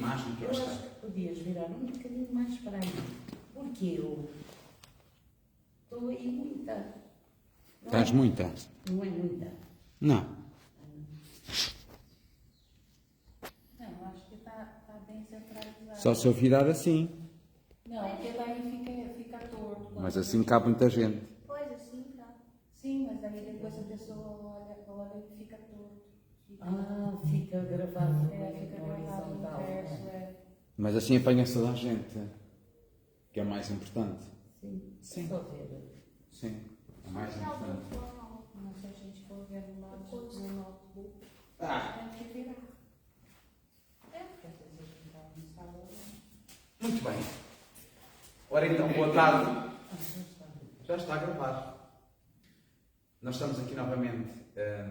imagem que Eu esta. acho que podias virar um bocadinho mais para aí. Porque eu estou aí muita. Estás muita? Não é muita. Não. Não, acho que está bem centralizado. Só se eu virar assim. Não, porque daí fica torto. Mas assim cabe muita gente. Pois, assim, tá. Sim, mas daí depois a pessoa olha e fica torto. Fica gravado. Fica gravado no verso, Mas assim apanha-se toda a gente. Que é o mais importante. Sim. Sim. Só ver. Sim. É o mais Não, importante. Não, se a gente for ver no notebook, Ah, tem que virar. Porque às vezes a gente está no salão. muito bem. Ora então, boa tarde. Já está a gravar. Nós estamos aqui novamente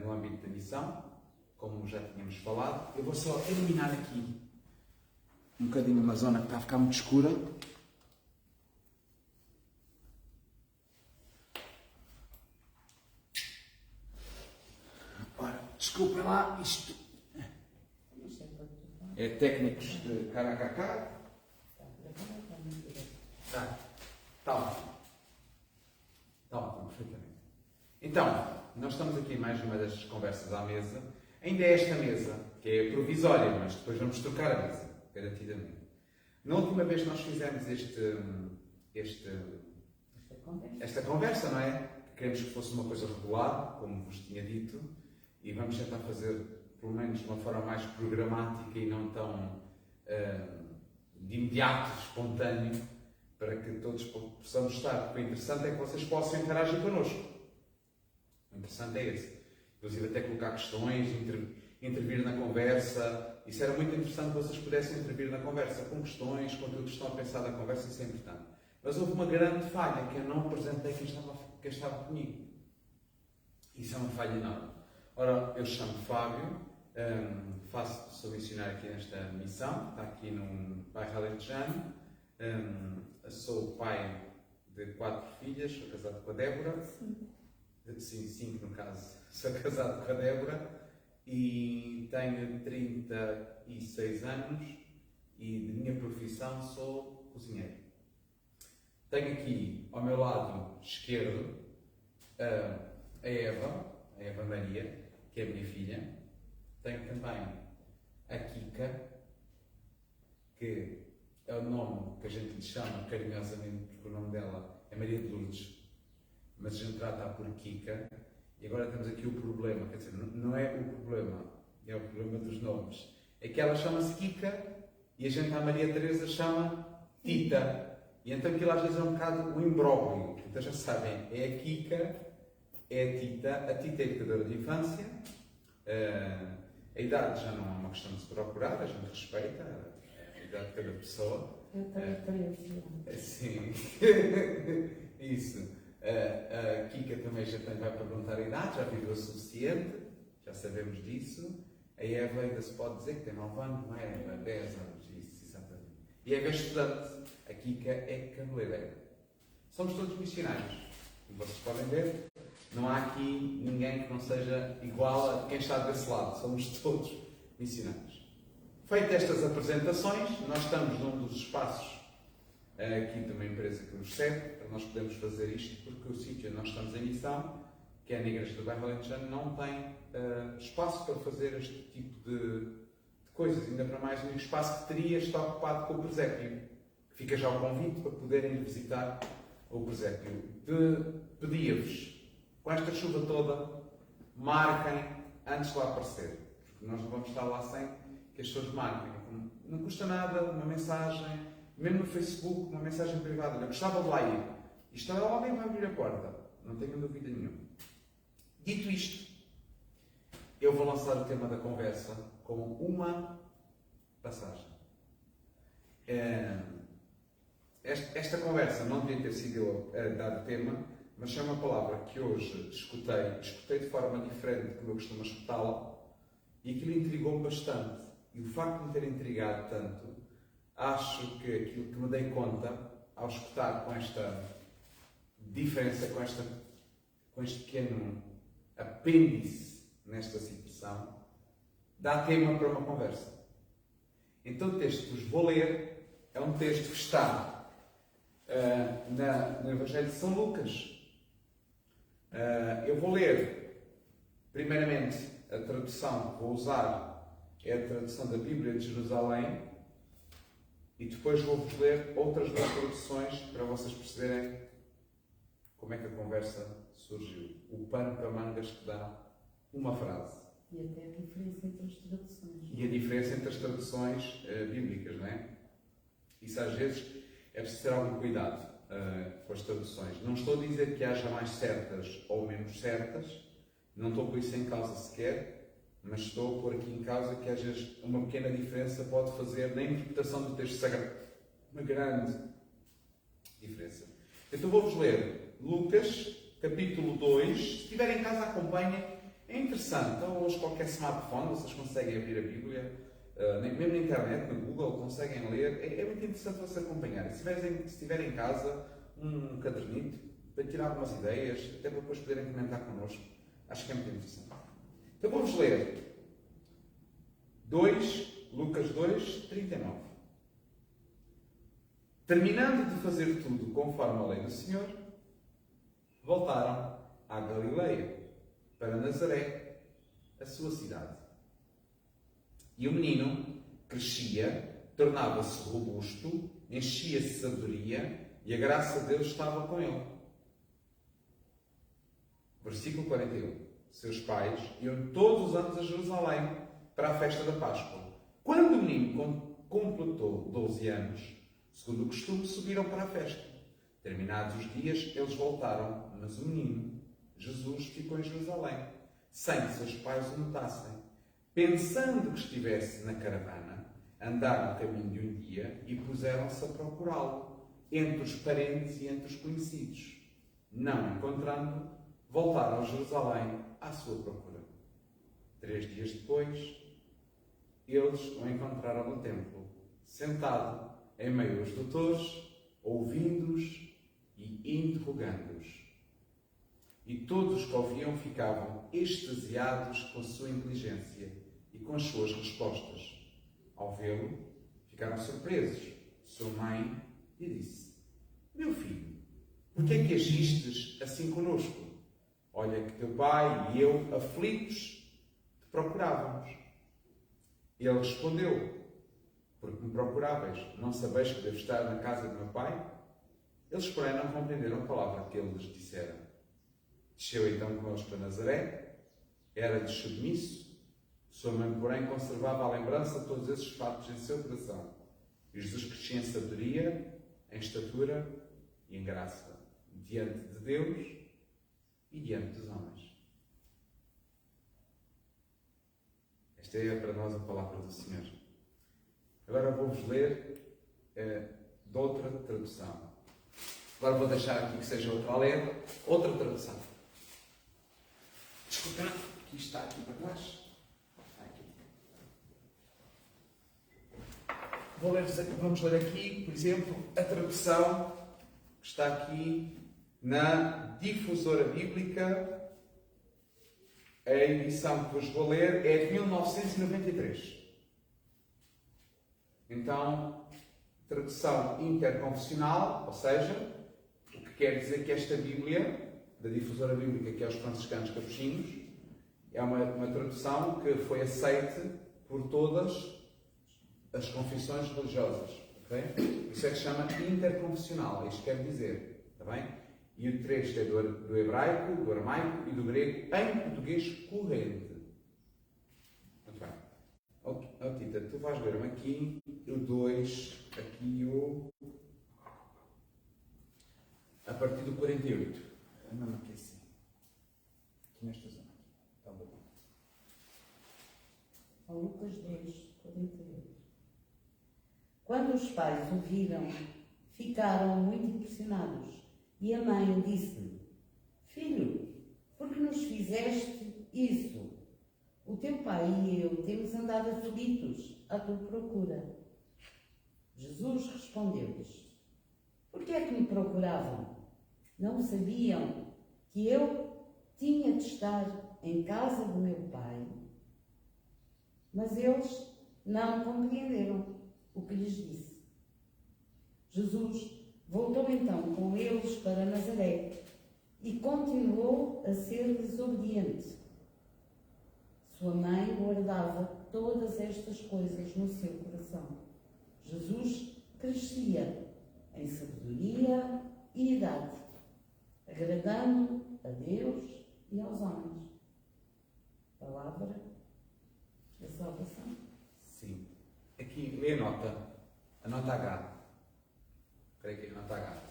no âmbito da missão, como já tínhamos falado. Eu vou só eliminar aqui um bocadinho uma zona que está a ficar muito escura. Ora, desculpem lá, isto é técnicos de cara a cara. Está ótimo. Está ótimo, perfeitamente. Então, nós estamos aqui em mais uma das conversas à mesa. Ainda é esta mesa, que é provisória, mas depois vamos trocar a mesa, garantidamente. Na última vez nós fizemos esta conversa, não é? Queremos que fosse uma coisa regular, como vos tinha dito, e vamos tentar fazer, pelo menos de uma forma mais programática e não tão de imediato, espontâneo, para que todos possamos estar. Porque o interessante é que vocês possam interagir connosco. O interessante é esse. Inclusive até colocar questões, intervir na conversa. Isso era muito interessante que vocês pudessem intervir na conversa com questões, com tudo que estão a pensar na conversa, isso é importante. Mas houve uma grande falha, que eu não apresentei quem estava comigo. Isso é uma falha enorme. Ora, eu chamo Fábio, sou missionário aqui nesta missão, está aqui no bairro Alentejano. Sou pai de 4 filhas, sou casado com a Débora. Sim, 5 no caso. Sou casado com a Débora e tenho 36 anos e de minha profissão sou cozinheiro. Tenho aqui ao meu lado esquerdo a Eva Maria, que é a minha filha. Tenho também a Kika, que é o nome que a gente lhe chama carinhosamente, porque o nome dela é Maria de Lourdes, mas a gente trata-a por Kika. E agora temos aqui o problema, quer dizer, não é o problema, é o problema dos nomes. É que ela chama-se Kika e a gente, a Maria Teresa, chama Tita. E então aquilo às vezes é um bocado o imbróglio. Então já sabem, é a Kika, é a Tita é educadora de infância, a idade já não é uma questão de se procurar, a gente respeita a idade de cada pessoa. Eu tenho 13 anos. Sim, isso. A Kika também já vai perguntar a idade, já viveu o suficiente, já sabemos disso. A Eva ainda se pode dizer que tem 9 anos, não é? 10 anos, isso, exatamente. E a Eva é estudante, a Kika é cabeleireira. Somos todos missionários, como vocês podem ver. Não há aqui ninguém que não seja igual a quem está desse lado, somos todos missionários. Feitas estas apresentações, nós estamos num dos espaços aqui de uma empresa que nos serve, para nós podermos fazer isto, porque o sítio onde nós estamos em missão, que é na Igreja do Bairro Alentejano, não tem espaço para fazer este tipo de coisas, ainda para mais um espaço que teria está ocupado com o presépio. Fica já o convite para poderem visitar o presépio. Pedia-vos, com esta chuva toda, marquem antes de lá aparecer, porque nós não vamos estar lá sem que as pessoas marquem. Não custa nada, uma mensagem, mesmo no Facebook, uma mensagem privada. Eu gostava de lá ir. Isto é alguém vai abrir a porta. Não tenho dúvida nenhuma. Dito isto, eu vou lançar o tema da conversa com uma passagem. Esta conversa não devia ter sido eu a dar tema, mas é uma palavra que hoje escutei de forma diferente como eu costumo escutá-la, e aquilo intrigou-me bastante. E o facto de me ter intrigado tanto, acho que aquilo que me dei conta, ao escutar com esta diferença, com este pequeno apêndice nesta situação, dá tema para uma conversa. Então o texto que vos vou ler é um texto que está no Evangelho de São Lucas. Eu vou ler, primeiramente, a tradução que vou usar é a tradução da Bíblia de Jerusalém e depois vou-vos ler outras duas traduções para vocês perceberem como é que a conversa surgiu. O pano para mangas que dá uma frase. E até a diferença entre as traduções. E a diferença entre as traduções bíblicas, não é? Isso às vezes é preciso ter algum cuidado com as traduções. Não estou a dizer que haja mais certas ou menos certas, não estou por isso em causa sequer, mas estou a pôr aqui em causa que às vezes uma pequena diferença pode fazer na interpretação do texto sagrado uma grande diferença. Então vou-vos ler Lucas, capítulo 2. Se estiver em casa, acompanhem. É interessante. Então, hoje, qualquer smartphone, vocês conseguem abrir a Bíblia, mesmo na internet, no Google, conseguem ler. É muito interessante vocês acompanharem. Se estiverem em casa, um cadernito, para tirar algumas ideias, até para depois poderem comentar connosco. Acho que é muito interessante. Então, vamos ler Lucas 2, 39. Terminando de fazer tudo conforme a lei do Senhor, voltaram à Galileia, para Nazaré, a sua cidade. E o menino crescia, tornava-se robusto, enchia-se de sabedoria e a graça de Deus estava com ele. Versículo 41. Seus pais iam todos os anos a Jerusalém para a festa da Páscoa. Quando o menino completou 12 anos, segundo o costume, subiram para a festa. Terminados os dias, eles voltaram, mas o menino, Jesus, ficou em Jerusalém, sem que seus pais o notassem. Pensando que estivesse na caravana, andaram no caminho de um dia e puseram-se a procurá-lo, entre os parentes e entre os conhecidos. Não encontrando, voltaram a Jerusalém à sua procura. 3 dias depois, eles o encontraram no templo, sentado em meio aos doutores, ouvindo-os e interrogando-os. E todos os que ouviam ficavam extasiados com a sua inteligência e com as suas respostas. Ao vê-lo, ficaram surpresos. Sua mãe lhe disse: Meu filho, por que é que agistes assim conosco? Olha que teu pai e eu, aflitos, te procurávamos. Ele respondeu: Porque me procuráveis, não sabeis que devo estar na casa de meu pai? Eles, porém, não compreenderam a palavra que ele lhes dissera. Desceu então com eles para Nazaré, era-lhes submisso. Sua mãe, porém, conservava a lembrança de todos esses fatos em seu coração. E Jesus crescia em sabedoria, em estatura e em graça, diante de Deus e diante dos homens. Esta é para nós a palavra do Senhor. Agora vou-vos ler de outra tradução. Agora vou deixar aqui que seja outra a ler, outra tradução. Desculpa, aqui está aqui para trás. Vamos ler aqui, por exemplo, a tradução que está aqui na Difusora Bíblica. A edição que vos vou ler é de 1993. Então, tradução interconfessional, ou seja, o que quer dizer que esta Bíblia, da Difusora Bíblica, que é os franciscanos capuchinhos, é uma tradução que foi aceite por todas as confissões religiosas. Okay? Isso é que se chama interconfessional, isto quer dizer. Está bem? E o texto é do hebraico, do aramaico e do grego em português corrente. Muito bem. Oh, Tita, tu vais ver-me aqui o 2, aqui o... a partir do 48. Não, aqui assim. Aqui nesta zona. Está bom. Lucas 2, 48. Quando os pais o viram, ficaram muito impressionados. E a mãe disse-lhe: Filho, por que nos fizeste isso? O teu pai e eu temos andado aflitos à tua procura. Jesus respondeu-lhes: Por que é que me procuravam? Não sabiam que eu tinha de estar em casa do meu pai? Mas eles não compreenderam o que lhes disse. Jesus voltou então com eles para Nazaré e continuou a ser desobediente. Sua mãe guardava todas estas coisas no seu coração. Jesus crescia em sabedoria e idade, agradando a Deus e aos homens. Palavra da salvação. Sim. Aqui, lê a nota H. Creio que é a nota H.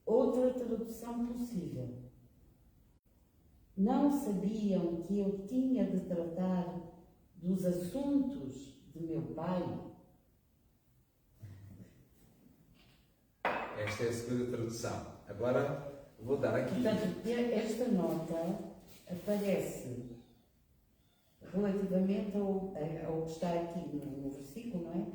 Outra tradução possível. Não sabiam que eu tinha de tratar dos assuntos de meu pai? Esta é a segunda tradução. Agora vou dar aqui. Portanto, esta nota aparece relativamente ao que está aqui no versículo, não é?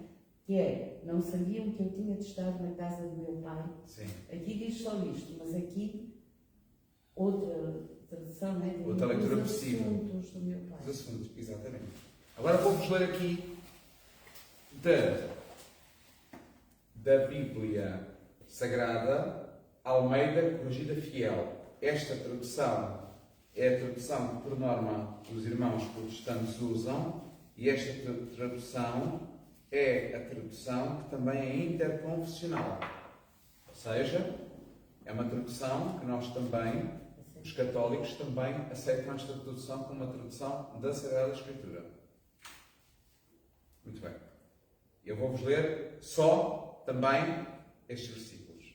Que é, não sabiam que eu tinha de estar na casa do meu pai. Sim. Aqui diz só isto, mas aqui outra tradução, não é? Outra leitura Os possível. assuntos do meu pai. Os assuntos, exatamente. Agora vou-vos ler aqui da Bíblia Sagrada, Almeida Corrigida Fiel. Esta tradução é a tradução que, por norma, os irmãos protestantes usam, e esta tradução é a tradução que também é interconfessional. Ou seja, é uma tradução que nós também, os católicos, também aceitam esta tradução como uma tradução da Sagrada Escritura. Muito bem. Eu vou-vos ler só também estes versículos.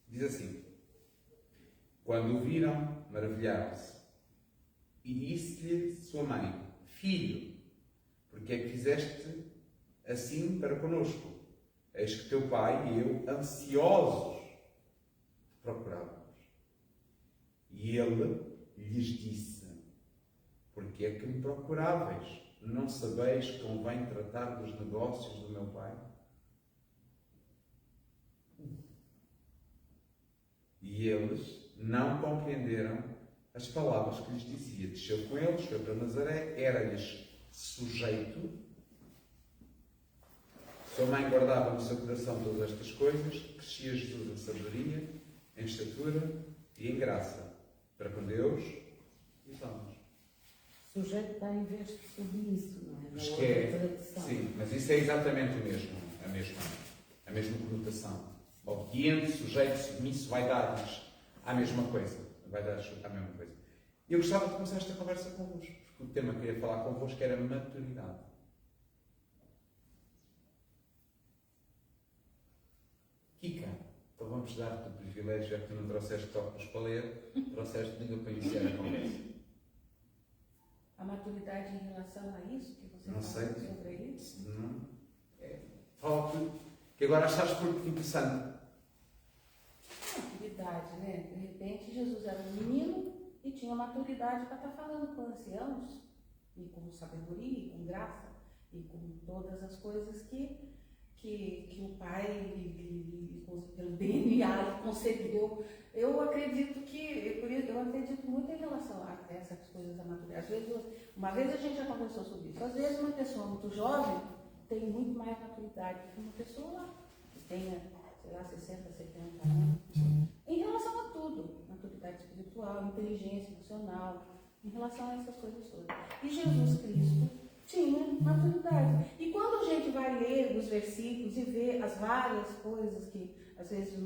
Diz assim: quando o viram, maravilharam-se. E disse-lhe sua mãe: Filho, porque é que fizeste assim para conosco? Eis que teu pai e eu, ansiosos, te procurávamos. E ele lhes disse: porque é que me procuráveis? Não sabeis que convém tratar dos negócios do meu pai? E eles não compreenderam as palavras que lhes dizia. Desceu com eles, foi para Nazaré, era-lhes sujeito. Sua mãe guardava no seu coração todas estas coisas. Crescia Jesus em sabedoria, em estatura e em graça, para com Deus e os homens. Sujeito está em vez de submisso, não é? Na Acho outra que é, tradução. sim, mas isso é exatamente o mesmo, a mesma conotação. Obediente, sujeito, submisso, vai dar-lhes a mesma coisa. Vai dar a mesma coisa. E eu gostava de começar esta conversa convosco, porque o tema que eu ia falar convosco era maturidade. Kika, então vamos dar-te o privilégio, já que tu não trouxeste tópicos para ler, trouxeste língua para iniciar a conversa. A maturidade em relação a isso que você Não fala sei. sobre isso? Não. Fala tu, que agora achaste muito interessante. Maturidade, né? De repente, Jesus era um menino e tinha maturidade para estar falando com anciãos, e com sabedoria, e com graça, e com todas as coisas que o Pai, pelo DNA, lhe concedeu. Eu acredito muito em relação a essas coisas da maturidade. Às vezes, uma vez a gente já conversou sobre isso. Às vezes, uma pessoa muito jovem tem muito mais maturidade que uma pessoa que tenha, sei lá, 60, 70 anos. Em relação a tudo, maturidade espiritual, inteligência emocional, em relação a essas coisas todas. E Jesus Cristo tinha maturidade. E quando a gente vai ler os versículos e ver as várias coisas que, às vezes,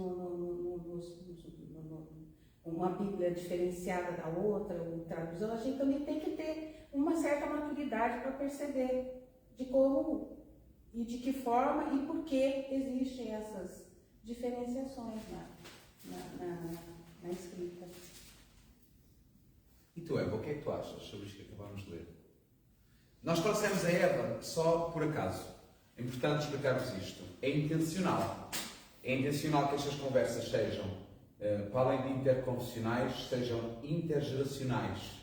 uma Bíblia diferenciada da outra, ou tradução, a gente também tem que ter uma certa maturidade para perceber de como e de que forma e por que existem essas diferenciações na escrita. E tu, Eva, o que é que tu achas sobre isto que acabamos de ler? Nós trouxemos a Eva só por acaso. É importante explicar-vos isto. É intencional. É intencional que estas conversas sejam, para além de interconfessionais, sejam intergeracionais.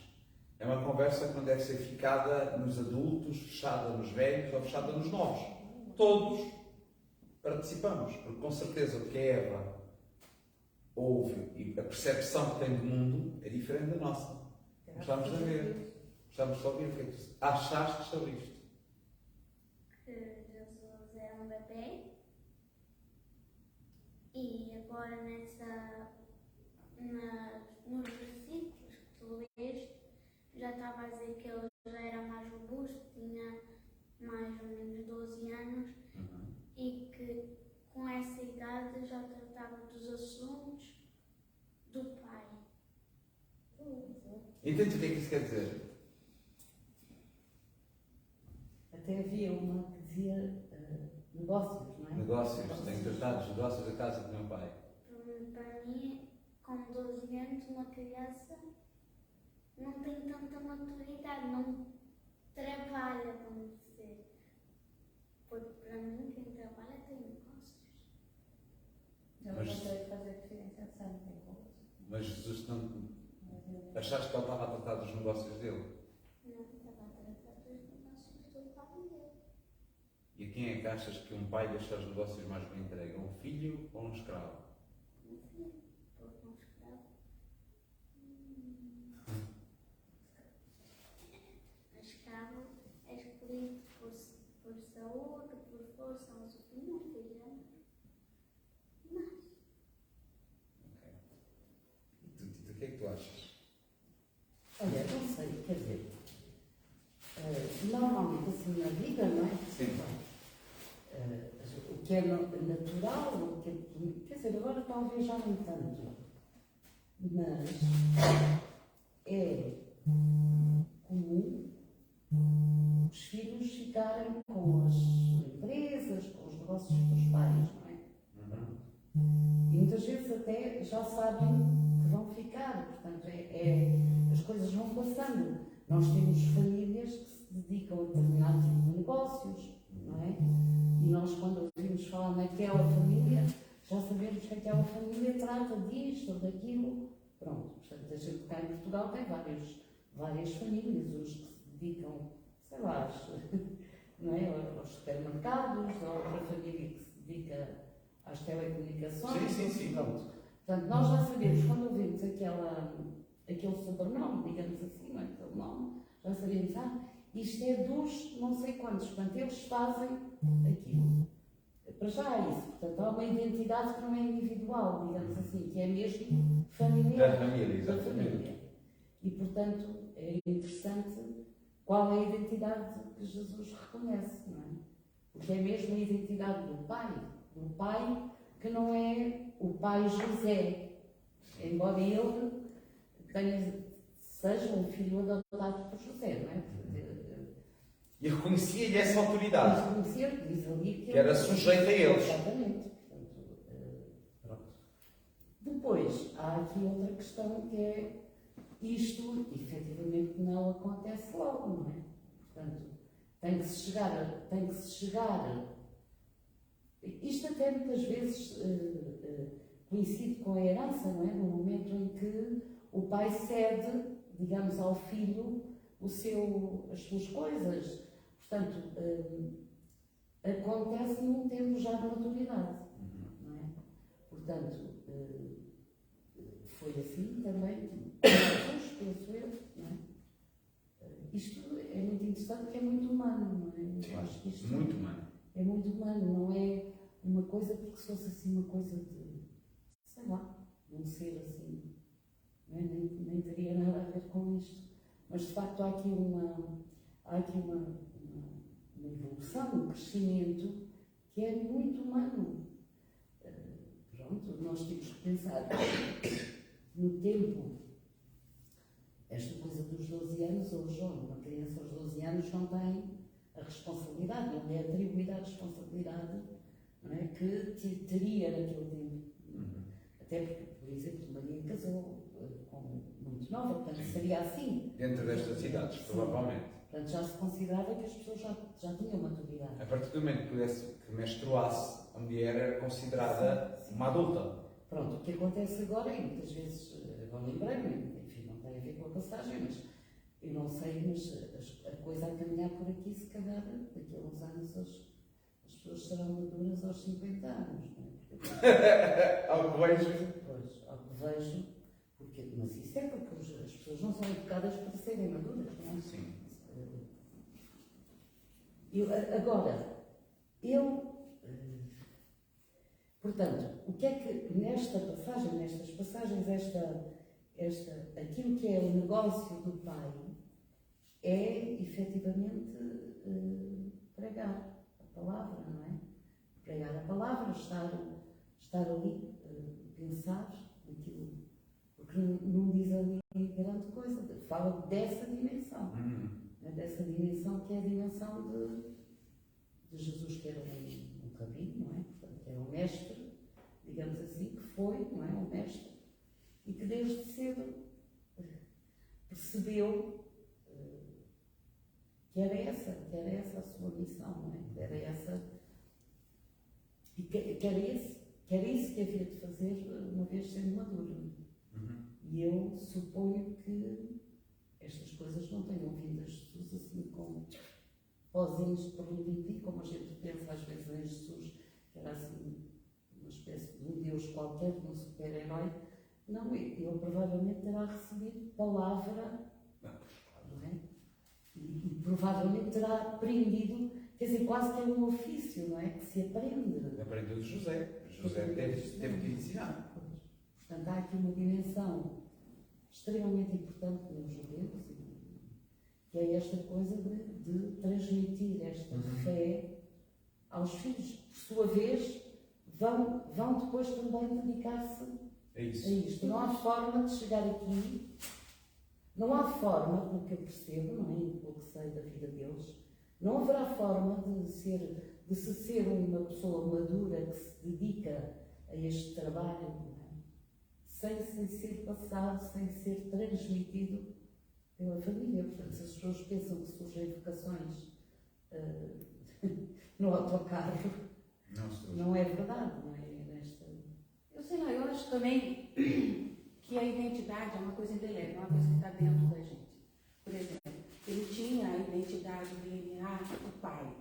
É uma conversa que não deve ser ficada nos adultos, fechada nos velhos ou fechada nos novos. Todos participamos, porque com certeza o que a Eva ouve e a percepção que tem do mundo é diferente da nossa. Estamos a ver. Gostávamos de ouvir o que é que tu achaste sobre isto. Que Jesus era um bebê e agora nos versículos que tu leste já estava a dizer que ele já era mais robusto, tinha mais ou menos 12 anos e que com essa idade já tratava dos assuntos do pai. Entende o que é que isso quer dizer? Até havia uma que dizia negócios, não é? Negócios, tenho tratado dos negócios da casa do meu pai. Para mim, com 12 anos, uma criança não tem tanta maturidade, não trabalha, vamos dizer. Porque para mim, quem trabalha tem negócios. Não Mas- consegue fazer diferenciação, tem coisa. Mas Jesus não. Achaste que ele estava a tratar dos negócios dele? Não estava a tratar dos negócios do pai dele. E a quem é que achas que um pai deixa os negócios mais bem entregue? Um filho ou um escravo? Um filho, porque um escravo. Um escravo é escolhido por saúde, por força, mas o filho não é. Não. E tu, Tito, o que é que tu achas? Olha, não sei, quer dizer, normalmente assim na vida, não é? Sim. O que é natural, o que é, quer dizer, agora talvez já não tanto, mas é comum os filhos ficarem com as empresas, com os negócios dos pais, não é? E muitas vezes até já sabem que vão ficar, portanto, as coisas vão passando. Nós temos famílias que se dedicam a determinado tipo de negócios, não é? E nós, quando ouvimos falar naquela família, já sabemos que aquela família trata disto ou daquilo. Pronto, portanto, a gente cá em Portugal tem várias famílias, uns que se dedicam, sei lá, não é? Aos supermercados, ou outra família que se dedica às telecomunicações. Sim. Pronto. Portanto, nós já sabemos, quando ouvimos aquele sobrenome, digamos assim, não é? Aquele nome, já sabemos, isto é dos não sei quantos, portanto, eles fazem aquilo. Para já é isso, portanto, há uma identidade que não é individual, digamos assim, que é mesmo familiar. Da família, Da exatamente. família. E, portanto, é interessante qual é a identidade que Jesus reconhece, não é? Porque é mesmo a identidade do pai que não é o pai José, embora ele seja um filho adotado por José, não é? E reconhecia-lhe essa autoridade. Mas conhecer, diz ali que Que era sujeito a eles. Exatamente. Portanto, pronto. Depois, há aqui outra questão que é isto, efetivamente, não acontece logo, não é? Portanto, tem que se chegar. Isto até muitas vezes coincide com a herança, não é? No momento em que o pai cede, digamos, ao filho as suas coisas. Portanto, acontece num tempo já de maturidade, não é? Portanto, foi assim também, penso eu, não é? Isto é muito interessante porque é muito humano, não é? Eu acho que isto Muito humano. é muito humano, não é uma coisa porque se fosse assim uma coisa de, sei lá, um ser assim, não é? Nem teria nada a ver com isto. Mas de facto há aqui uma evolução, um crescimento que é muito humano. Pronto, nós temos que pensar no tempo. Esta coisa dos 12 anos, hoje, uma criança aos 12 anos não tem a responsabilidade, não é atribuída a responsabilidade, não é, que teria naquele tempo. Até porque, por exemplo, Maria casou muito nova, portanto seria assim. Dentro destas idades, provavelmente. Portanto, já se considerava que as pessoas já tinham maturidade. A partir do momento que menstruasse, a mulher era considerada Sim. uma adulta. Pronto, o que acontece agora, e muitas vezes, agora lembrei-me, enfim, não tem a ver com a passagem, mas eu não sei, mas a coisa a caminhar por aqui, se calhar, daqui a uns anos as pessoas serão maduras aos 50 anos, não é? Porque, Ao que vejo. pois, ao que vejo, Mas isso é porque as pessoas não são educadas para serem maduras, não é? Sim. Portanto, o que é que nestas passagens, aquilo que é o negócio do Pai é efetivamente pregar a palavra, não é? Pregar a palavra, estar ali, pensar naquilo, porque não diz ali grande coisa, fala dessa dimensão, né? Dessa dimensão que é a dimensão de Jesus, que era um rabino, não é? Portanto, que era um mestre, digamos assim, que foi, não é? Um mestre, e que desde cedo percebeu que era essa a sua missão, não é? Que era essa, e que era isso que havia de fazer uma vez sendo maduro. E eu suponho que estas coisas não tenham vindo a Jesus assim como pozinhos de permitir, como a gente pensa às vezes em Jesus, que era assim uma espécie de um Deus qualquer, de um super-herói. Não, ele provavelmente terá recebido palavra, não é? E provavelmente terá aprendido, quer dizer, quase que é um ofício, não é? Que se aprende. Aprendeu de José. José teve que ensinar. Portanto, há aqui uma dimensão extremamente importante nos judeus, que é esta coisa de transmitir esta fé aos filhos. Por sua vez, vão depois também dedicar-se a isto. Não há forma de chegar aqui, não há forma, pelo que eu percebo, não é? Pelo que sei da vida deles, não haverá forma de se ser uma pessoa madura que se dedica a este trabalho, não é? sem ser passado, sem ser transmitido pela família. Portanto, se as pessoas pensam que surgem vocações no autocarro, não é verdade, não é? Eu sei lá, eu acho também que a identidade é uma coisa indelével, é uma coisa que está dentro da gente. Por exemplo, ele tinha a identidade do DNA do pai.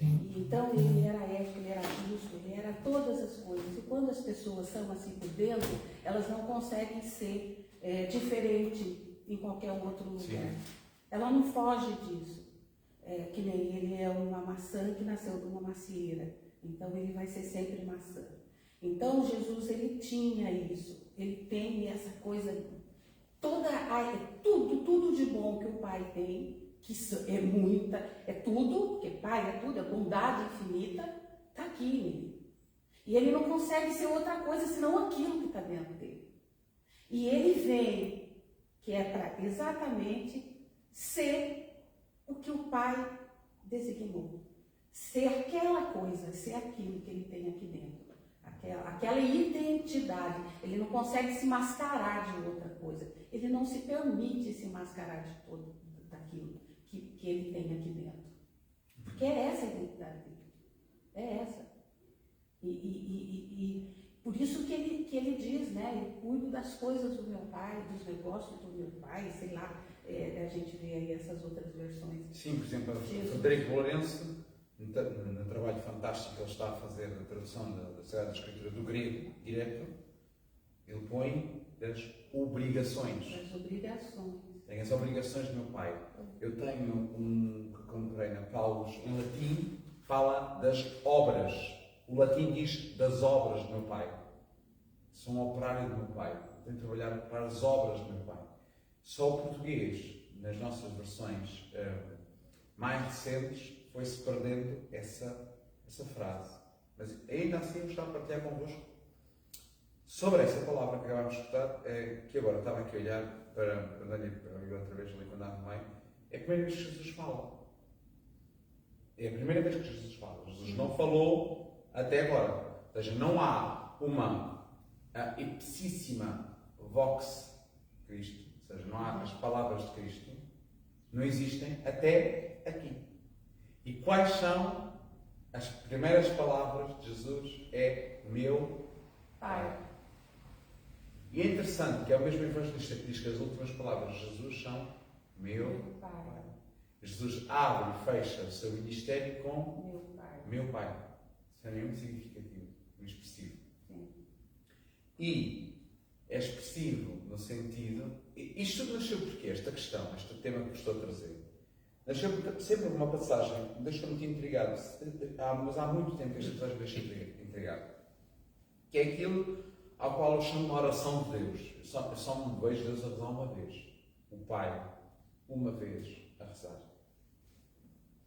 E então ele era ético, ele era justo, ele era todas as coisas. E quando as pessoas são assim por dentro, elas não conseguem ser diferente em qualquer outro lugar. Sim. Ela não foge disso. Que nem ele é uma maçã que nasceu de uma macieira. Então ele vai ser sempre maçã. Então Jesus, ele tinha isso. Ele tem essa coisa, tudo de bom que o pai tem, que é muita, é tudo, porque pai é tudo, é bondade infinita, está aqui nele. E ele não consegue ser outra coisa senão aquilo que está dentro dele. E ele vem, que é para exatamente ser o que o pai designou. Ser aquela coisa, ser aquilo que ele tem aqui dentro. Aquela identidade. Ele não consegue se mascarar de outra coisa. Ele não se permite se mascarar de todo daquilo que ele tem aqui dentro. Porque é essa a identidade dele. É essa. E por isso que ele diz, né? Eu cuido das coisas do meu pai, dos negócios do meu pai, sei lá. A gente vê aí essas outras versões. Sim, por exemplo, o Frederico Lourenço, no trabalho fantástico que ele está a fazer da tradução da Sagrada Escritura do grego direto, ele põe das obrigações. Das obrigações. Tenho as obrigações do meu pai. Eu tenho um que comprei na Paulus em latim, fala das obras. O latim diz das obras do meu pai. Sou um operário do meu pai. Tenho de trabalhar para as obras do meu pai. Só o português, nas nossas versões mais recentes, foi-se perdendo essa frase. Mas ainda assim eu gostava de partilhar convosco sobre essa palavra que acabámos de escutar, que agora estava aqui a olhar para ler outra vez ali quando arrumei. É a primeira vez que Jesus fala. É a primeira vez que Jesus fala. Jesus não falou até agora. Ou seja, não há uma ipsíssima vox Cristo. Ou seja, não há as palavras de Cristo. Não existem até aqui. E quais são as primeiras palavras de Jesus? É meu Pai. E é interessante que é o mesmo evangelista que diz que as últimas palavras de Jesus são meu Pai. Jesus abre e fecha o seu ministério com meu Pai. Isso é mesmo significativo, expressivo. Sim. E é expressivo no sentido. Isto tudo nasceu porque esta questão, este tema que vos estou a trazer, nasceu sempre uma passagem que me deixou muito intrigado, mas há muito tempo que esta passagem me deixa intrigado, que é aquilo ao qual eu chamo de oração de Deus. Eu só me vejo Deus a rezar uma vez. O Pai, uma vez, a rezar.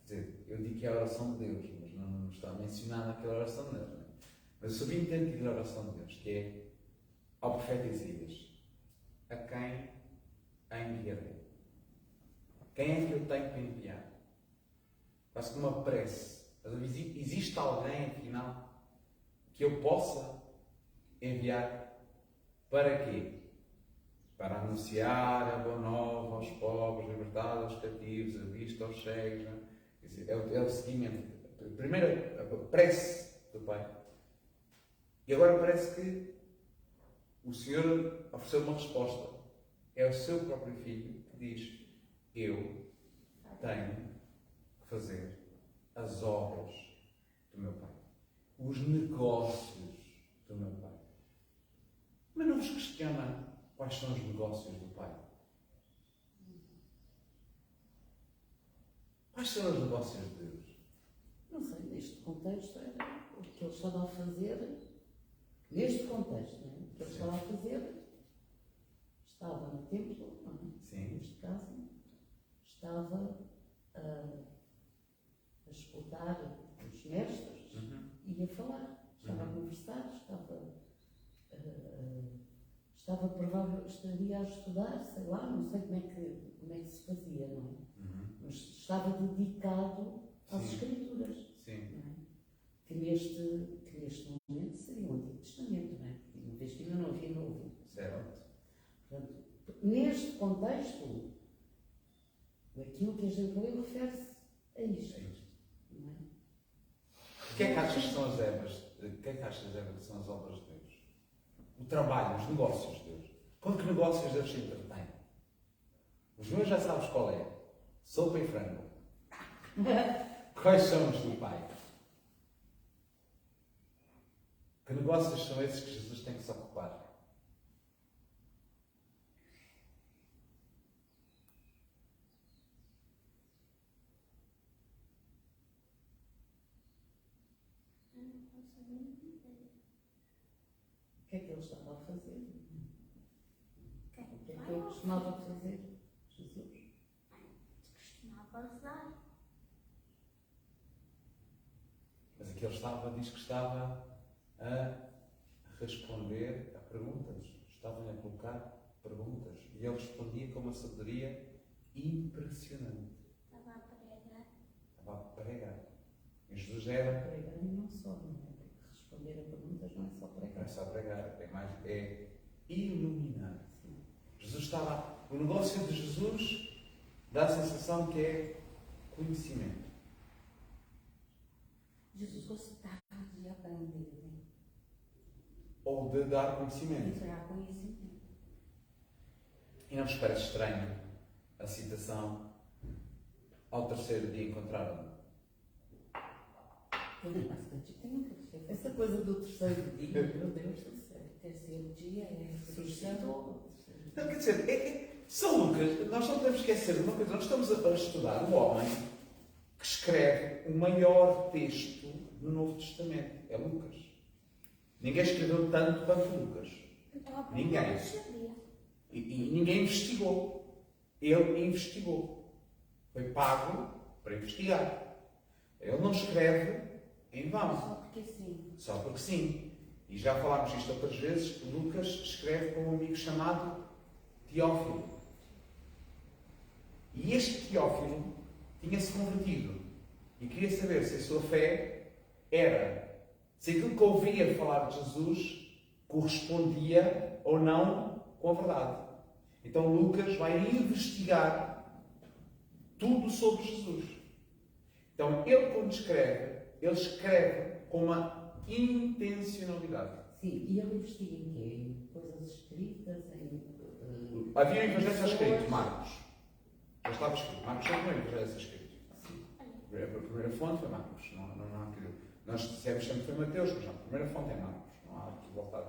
Quer dizer, eu digo que é a oração de Deus, mas não está mencionada aquela oração de Deus. Não é? Mas eu sou bem entendido da oração de Deus, que é ao profeta Isaías: a quem a enviarei? Quem é que eu tenho para enviar? Quase como uma prece. Existe alguém, afinal, que eu possa enviar para quê? Para anunciar a boa nova aos pobres, libertar aos cativos, a vista aos cegos. É o seguimento. Primeiro, a prece do Pai. E agora parece que o Senhor ofereceu uma resposta. É o seu próprio Filho que diz: eu tenho que fazer as obras do meu Pai, os negócios do meu Pai. Mas não vos questiona quais são os negócios do Pai? Quais são os negócios de Deus? Não sei, neste contexto era o que ele estava a fazer, neste contexto, não é? O que ele estava a fazer, estava no templo, não é? Sim. Neste caso, estava a escutar os mestres e a falar, estava a conversar, estava provável, estaria a estudar, sei lá, não sei como é que se fazia, não é? Mas estava dedicado às Sim. Escrituras. Sim. Não é? que neste momento seria o Antigo Testamento, não é? Uma vez que ainda não havia Novo. Certo. Portanto, neste contexto, aquilo que a gente lê refere-se a isto. Não é? O que é que achas que são as ervas? O que é que achas, Eva, que são as obras de Deus? O trabalho, os negócios de Deus. Com que negócios Deus se entretém? Os meus já sabes qual é. Sopa e frango. Quais são os do Pai? Que negócios são esses que Jesus tem que se ocupar? O que é que ele estava a fazer? O que é que Vai ele ao costumava fazer? Jesus. Costumava rezar. Mas aqui ele diz que estava a responder a perguntas. Estavam-lhe a colocar perguntas. E ele respondia com uma sabedoria impressionante. Estava a pregar. Estava a pregar. E Jesus era. Pregar e não só, não é? Porque responder a perguntas não é só Não pregar. é só pregar, é iluminar. Jesus estava. O negócio de Jesus dá a sensação que é conhecimento. Jesus gostava de aprender, né? Ou de dar conhecimento. De dar conhecimento. E não vos parece estranho a citação: ao terceiro dia encontraram-no? Tem bastante tempo. Essa coisa do terceiro dia, meu Deus do céu. O terceiro dia é ressurreição. Suscitou. Então, quer dizer, São Lucas, nós não podemos esquecer de uma coisa: nós estamos a estudar o homem que escreve o maior texto do Novo Testamento. É Lucas. Ninguém escreveu tanto quanto Lucas. Então, Ninguém. não sabia. E ninguém investigou. Ele investigou. Foi pago para investigar. Ele não escreve em vão. Só porque sim. Só porque sim. E já falámos isto outras vezes. Lucas escreve para um amigo chamado Teófilo. E este Teófilo tinha-se convertido. E queria saber se a sua fé era, se aquilo que ouvia falar de Jesus correspondia ou não com a verdade. Então Lucas vai investigar tudo sobre Jesus. Então ele, quando escreve, ele escreve com uma intencionalidade. Sim, e ele investiga em quê? Em coisas escritas, Havia um evangelho já escrito, Marcos. Já estava escrito. Marcos já tinha um evangelho já escrito. A primeira fonte foi Marcos. Não há aquilo. Nós dissemos sempre que foi Mateus, mas a primeira fonte é Marcos. Não há que voltar.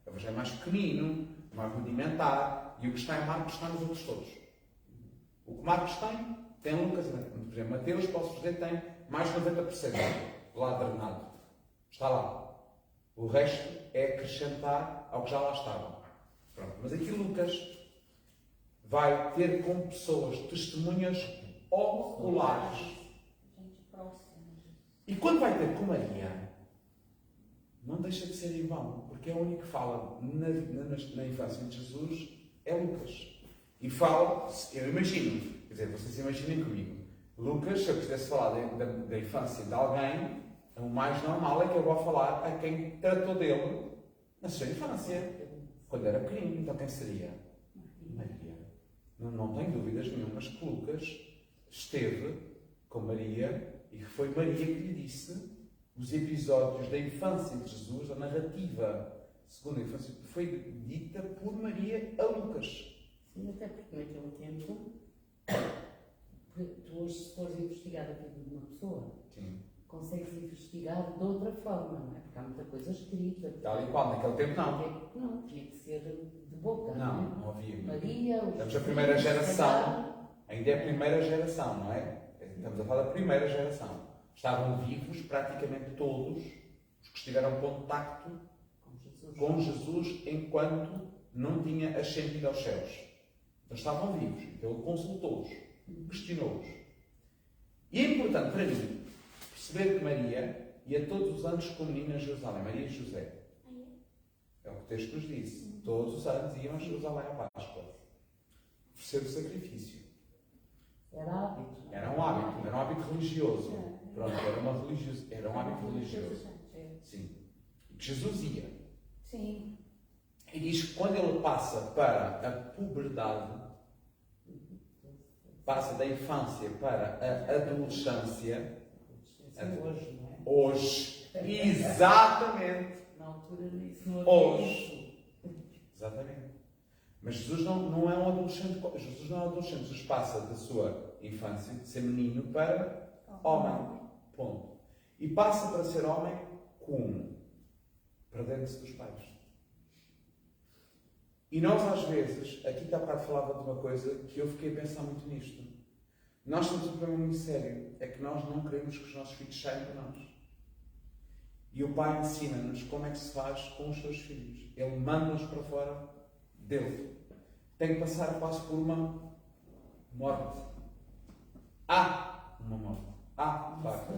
O evangelho mais pequenino, mais rudimentar, e o que está em Marcos está nos outros todos. O que Marcos tem Lucas. Por exemplo, Mateus, posso dizer, tem mais de 90% lá drenado. Está lá. O resto é acrescentar ao que já lá estava. Pronto. Mas aqui Lucas vai ter como pessoas testemunhas oculares. Gente próxima. E quando vai ter com Maria, não deixa de ser igual, porque é o único que fala na infância de Jesus é Lucas. E fala, eu imagino, quer dizer, vocês imaginem comigo, Lucas, se eu quisesse falar da infância de alguém, o mais normal é que eu vou falar a quem tratou dele na sua infância, quando era pequenino. Então quem seria? Maria. Não tenho dúvidas nenhumas que Lucas esteve com Maria e que foi Maria que lhe disse os episódios da infância de Jesus, a narrativa segundo a infância, foi dita por Maria a Lucas. Sim, até porque naquele tempo, tu hoje, se fores investigar a vida de uma pessoa, Sim. consegues investigar de outra forma, não é? Porque há muita coisa escrita. Tal e qual, naquele tempo não. Não, tinha que ser de boca. Não havia. Maria, os Estamos a primeira geração, ainda é a primeira geração, não é? Estamos a falar da primeira geração. Estavam vivos praticamente todos os que estiveram em contacto com Jesus enquanto não tinha ascendido aos céus. Então estavam vivos. Então ele consultou-os, questionou-os. E é importante para mim perceber que Maria ia todos os anos com o menino a Jerusalém, Maria e José. É o que o texto nos disse. Todos os anos iam a Jerusalém à Páscoa. Oferecer o sacrifício. Era hábito. Era um hábito religioso. Pronto, era um hábito religioso. Sim. E que Jesus ia. Sim. E diz que quando ele passa para a puberdade, passa da infância para a adolescência, Hoje, não é? hoje, exatamente, Na altura isso não hoje, exatamente. Mas Jesus não é um adolescente, Jesus não é um adolescente, Jesus passa da sua infância, de ser menino, para homem, ponto. E passa para ser homem como? Perdendo-se dos pais. E nós às vezes, aqui há bocado falava de uma coisa que eu fiquei a pensar muito nisto. Nós temos um problema muito sério, é que nós não queremos que os nossos filhos saiam de nós. E o pai ensina-nos como é que se faz com os seus filhos. Ele manda-nos para fora dele. Tem que passar quase por uma morte. Há uma morte. Há, de facto.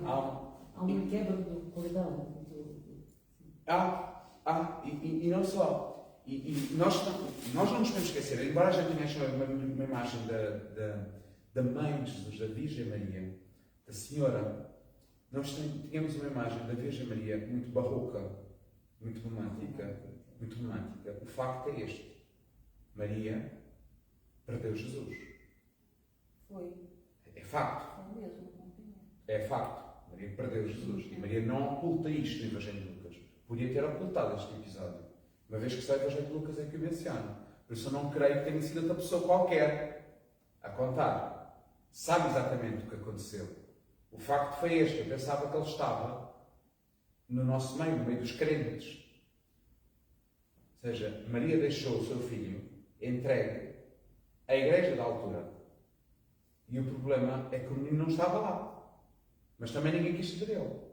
Há uma quebra do cordão. E não só. E nós não nos podemos esquecer, embora a gente tenha uma imagem da mãe de Jesus, da Virgem Maria, da Senhora, nós tínhamos uma imagem da Virgem Maria muito barroca, muito romântica. O facto é este. Maria perdeu Jesus. Foi. É facto. Foi mesmo. É facto. Maria perdeu Jesus. E Maria não oculta isto no Evangelho de Lucas. Podia ter ocultado este episódio. Uma vez que está o Evangelho de Lucas é que o menciona. Por isso eu não creio que tenha sido outra pessoa qualquer a contar. Sabe exatamente o que aconteceu. O facto foi este. Eu pensava que ele estava no nosso meio, no meio dos crentes. Ou seja, Maria deixou o seu filho entregue à igreja da altura. E o problema é que o menino não estava lá. Mas também ninguém quis saber dele.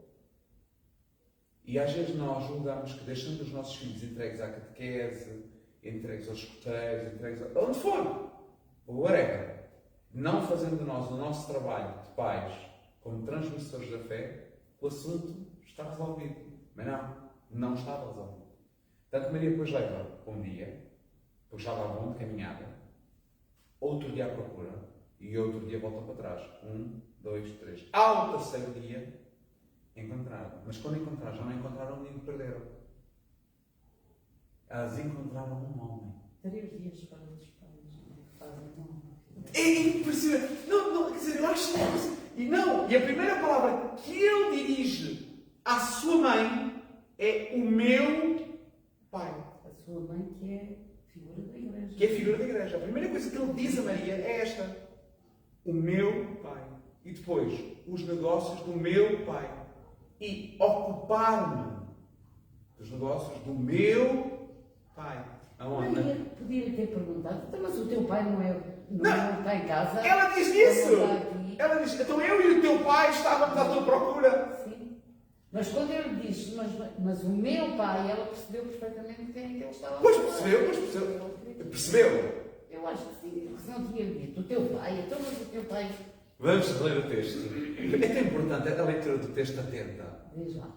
E às vezes nós julgamos que deixando os nossos filhos entregues à catequese, entregues aos escuteiros, entregues a onde for, ou whatever, não fazendo de nós o nosso trabalho de pais como transmissores da fé, o assunto está resolvido. Mas não estava resolvido. Tanto Maria depois leva um dia, depois já lá vão de caminhada, outro dia à procura, e outro dia volta para trás. 1, 2, 3. Ao terceiro dia, encontraram. Mas quando encontraram, já não encontraram o menino que perderam. Elas encontraram um homem. 3 dias para os pais que fazem mal. É impressionante. Não, quer dizer, eu acho que e a primeira palavra que ele dirige à sua mãe é o meu pai. A sua mãe que é figura da igreja. Que é a figura da igreja. A primeira coisa que ele diz a Maria é esta. O meu pai. E depois, os negócios do meu pai. E ocupar-me dos negócios do meu pai. Aonde? Podia ter perguntado, então, mas o teu pai não está em casa? Ela diz isso! Não está aqui? Ela diz, então eu e o teu pai estávamos à tua procura. Sim. Mas quando ele diz, mas o meu pai, ela percebeu perfeitamente quem é que ele estava a Pois falar. percebeu. Percebeu? Eu acho que sim, porque se não tinha dito o teu pai, então mas o teu pai. Vamos ler o texto. É tão importante a leitura do texto atenta. Diz lá.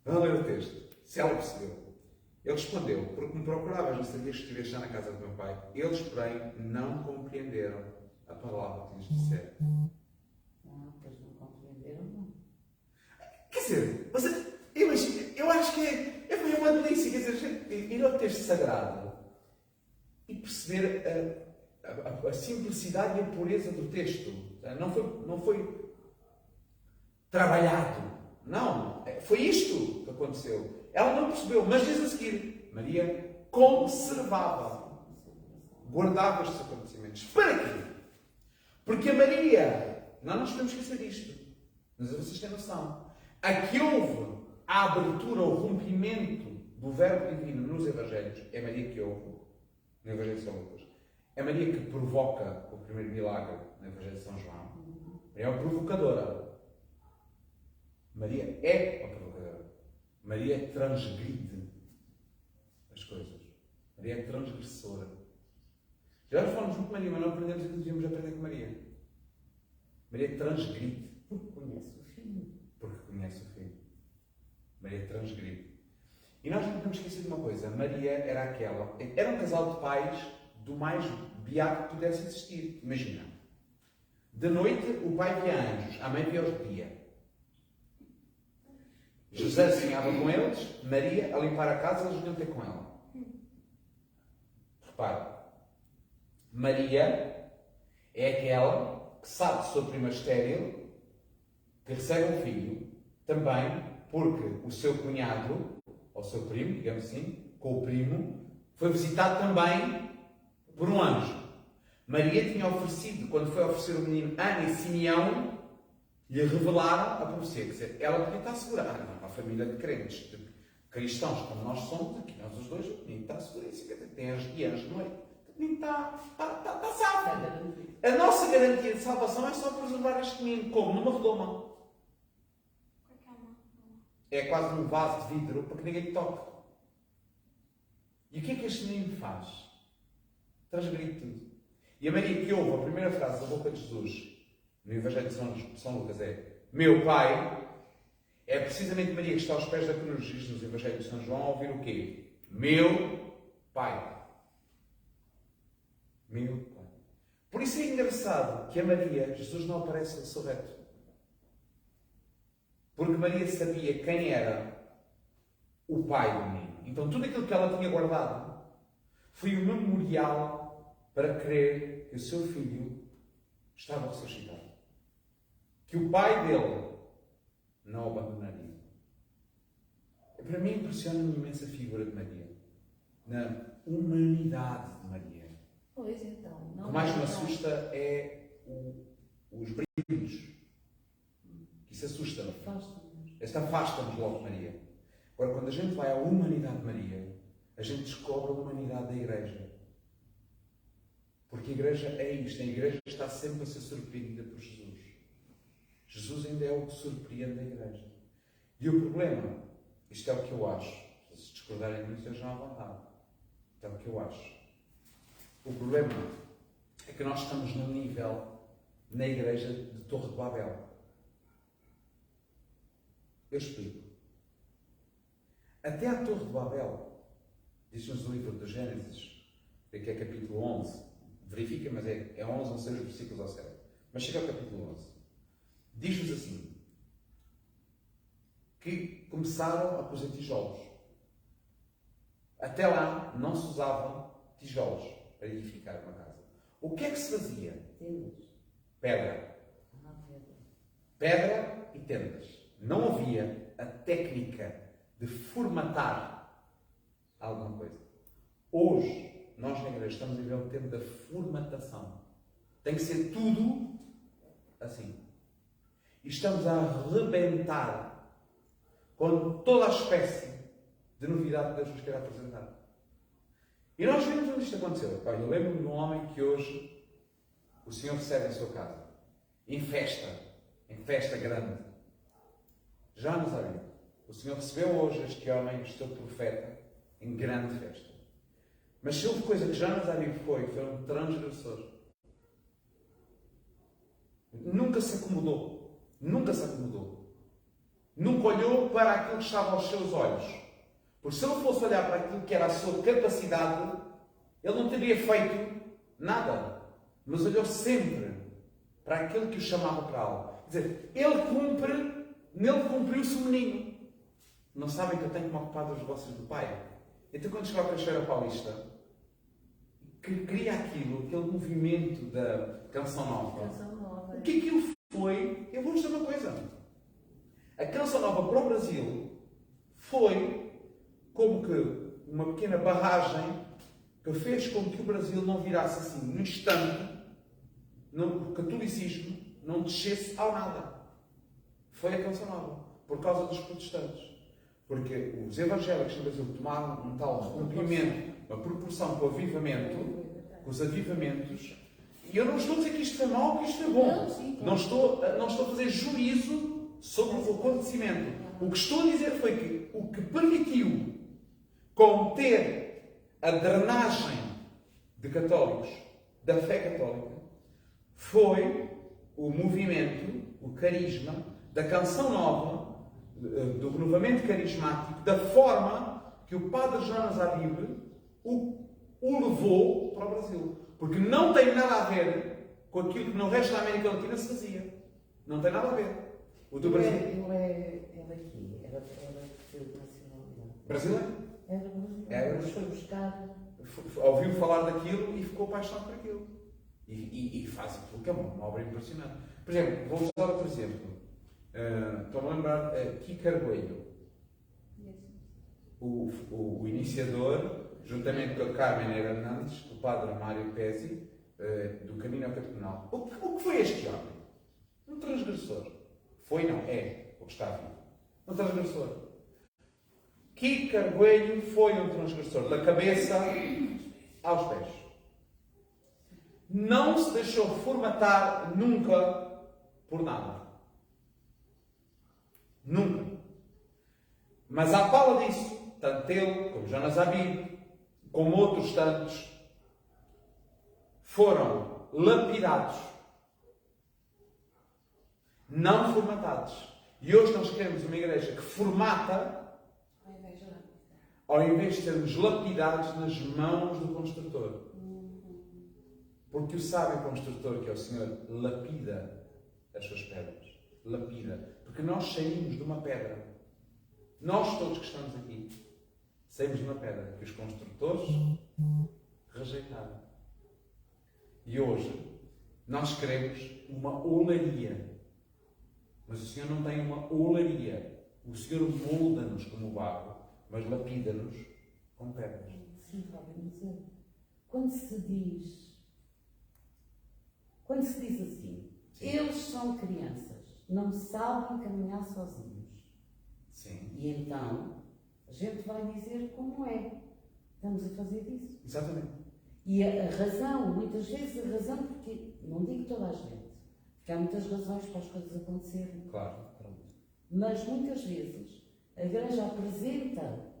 Vamos ler o texto. Se ela percebeu. Ele respondeu, porque me procuravas, não sabias que estiveste já na casa do meu pai. Eles, porém, não compreenderam a palavra que lhes dissera. Pois não compreenderam, não. Quer dizer, eu acho que é uma delícia, quer dizer, ir ao texto sagrado e perceber a simplicidade e a pureza do texto. Não foi trabalhado. Não. Foi isto que aconteceu. Ela não percebeu, mas diz a seguir, Maria conservava, guardava estes acontecimentos. Para quê? Porque a Maria, não nos podemos esquecer disto, mas vocês têm noção, a que houve a abertura, o rompimento do verbo divino nos Evangelhos, é Maria que houve, no Evangelho de São Lucas. É Maria que provoca o primeiro milagre no Evangelho de São João. Maria é uma provocadora. Maria é uma provocadora. Maria transgride as coisas. Maria é transgressora. Já falamos muito de Maria, mas não aprendemos aquilo que devíamos aprender com Maria. Maria transgride. Porque conhece o filho. Porque conhece o filho. Maria transgride. E nós não podemos esquecer de uma coisa. Maria era aquela. Era um casal de pais do mais beato que pudesse existir. Imagina. De noite o pai via anjos, a mãe via-os de dia. José sonhava com eles, Maria a limpar a casa, eles vinham ter com ela. Repare, Maria é aquela que sabe sobre o primeiro estéril, que recebe um filho, também porque o seu cunhado, ou o seu primo, digamos assim, com o primo, foi visitado também por um anjo. Maria tinha oferecido, quando foi oferecer o menino Ana e Simeão, lhe revelaram a profecia. Quer dizer, ela podia estar assegurada, não, para a família de crentes, de cristãos como nós somos, aqui nós os dois, o menino está seguríssimo. Quer dizer, tem anjos e anjos de noite. O menino está salvo. A nossa garantia de salvação é só preservar este menino, como? Numa redoma. É quase um vaso de vidro para que ninguém lhe toque. E o que é que este menino faz? Transgride tudo. E a Maria que ouve a primeira frase da boca de Jesus no Evangelho de São Lucas é meu pai, é precisamente Maria que está aos pés da cruz, diz nos Evangelhos de São João, a ouvir o quê? Meu pai. Meu pai. Por isso é engraçado que a Maria, Jesus não aparece no seu reto. Porque Maria sabia quem era o pai do menino. Então tudo aquilo que ela tinha guardado foi o memorial para crer que o seu filho estava ressuscitado. Que o pai dele não o abandonaria. Para mim impressiona-me imensa figura de Maria. Na humanidade de Maria. Pois então. O que mais me assusta é os brilhos. Isso assusta-me. Esta afasta-nos logo de Maria. Agora, quando a gente vai à humanidade de Maria, a gente descobre a humanidade da Igreja. Porque a Igreja é isto. A Igreja está sempre a ser surpreendida por Jesus. Jesus ainda é o que surpreende a Igreja. E o problema, isto é o que eu acho. Se discordarem de mim, sejam à vontade. Isto é o que eu acho. O problema é que nós estamos num nível na Igreja de Torre de Babel. Eu explico. Até à Torre de Babel, diz-nos o livro do Gênesis, que é capítulo 11, verifica, mas é 11 ou 6 versículos ao certo. Mas chega ao capítulo 11. Diz-nos assim, que começaram a pôr tijolos. Até lá não se usavam tijolos para edificar uma casa. O que é que se fazia? Pedra. Pedra e tendas. Não havia a técnica de formatar alguma coisa. Hoje, nós na igreja estamos a viver o tempo da formatação. Tem que ser tudo assim. E estamos a arrebentar com toda a espécie de novidade que Deus nos quer apresentar. E nós vimos onde isto aconteceu. Pai, eu lembro-me de um homem que hoje o Senhor recebe em sua casa. Em festa grande. Já nos havia. O Senhor recebeu hoje este homem, este seu profeta, em grande festa. Mas se houve coisa que Jonas Aviv foi um transgressor. Nunca se acomodou. Nunca se acomodou. Nunca olhou para aquilo que estava aos seus olhos. Porque se ele fosse olhar para aquilo que era a sua capacidade, ele não teria feito nada. Mas olhou sempre para aquilo que o chamava para algo. Quer dizer, nele cumpriu-se o menino. Não sabem que eu tenho que me ocupar dos negócios do pai? Então quando chegou a Cachoeira Paulista, que cria aquele movimento da Canção Nova. O que aquilo foi? Eu vou-vos dizer uma coisa. A Canção Nova para o Brasil foi como que uma pequena barragem que fez com que o Brasil não virasse assim, num instante, o catolicismo não descesse ao nada. Foi a Canção Nova, por causa dos protestantes. Porque os evangélicos no Brasil tomaram um tal rompimento, uma proporção com o avivamento, com os avivamentos, e eu não estou a dizer que isto foi mau, que isto foi bom. Não estou a fazer juízo sobre o acontecimento. O que estou a dizer foi que o que permitiu conter a drenagem de católicos da fé católica foi o movimento, o carisma da Canção Nova, do renovamento carismático, da forma que o padre Jonas Aviv o levou para o Brasil. Porque não tem nada a ver com aquilo que no resto da América Latina se fazia. Não tem nada a ver. O do Brasil. Ele aqui, era de nacionalidade. Brasileiro? Era brasileiro. Era. Mas foi buscar. Ouviu falar daquilo e ficou apaixonado por aquilo. E faz aquilo que é uma obra impressionante. Por exemplo, vou usar outro exemplo. Estou-me a lembrar Kiko Arguello, o iniciador, juntamente com a Carmen Hernandes, o padre Mário Pezzi, do Caminho ao Catecumenal. O que foi este homem? Um transgressor. Foi, não, é, o que está vivo. Um transgressor. Kiko Arguello foi um transgressor, da cabeça aos pés. Não se deixou formatar nunca por nada. Nunca. Mas à pala disso, tanto ele, como Jonas Aviv, como outros tantos, foram lapidados. Não formatados. E hoje nós queremos uma igreja que formata, ao invés de sermos lapidados nas mãos do construtor. Porque o sábio construtor, que é o Senhor, lapida as suas pedras. Lapida. Porque nós saímos de uma pedra. Nós todos que estamos aqui saímos de uma pedra que os construtores rejeitaram. E hoje nós queremos uma olaria. Mas o Senhor não tem uma olaria. O Senhor molda-nos como barro, mas lapida-nos com pedras. Sim, podem dizer. Quando se diz assim, Sim. Eles são crianças, não sabem caminhar sozinhos. Sim. E então, a gente vai dizer como é. Estamos a fazer isso. Exatamente. E a razão, muitas vezes a razão, porque, não digo toda a gente, porque há muitas razões para as coisas acontecerem. Claro. Pronto. Mas muitas vezes a Igreja apresenta,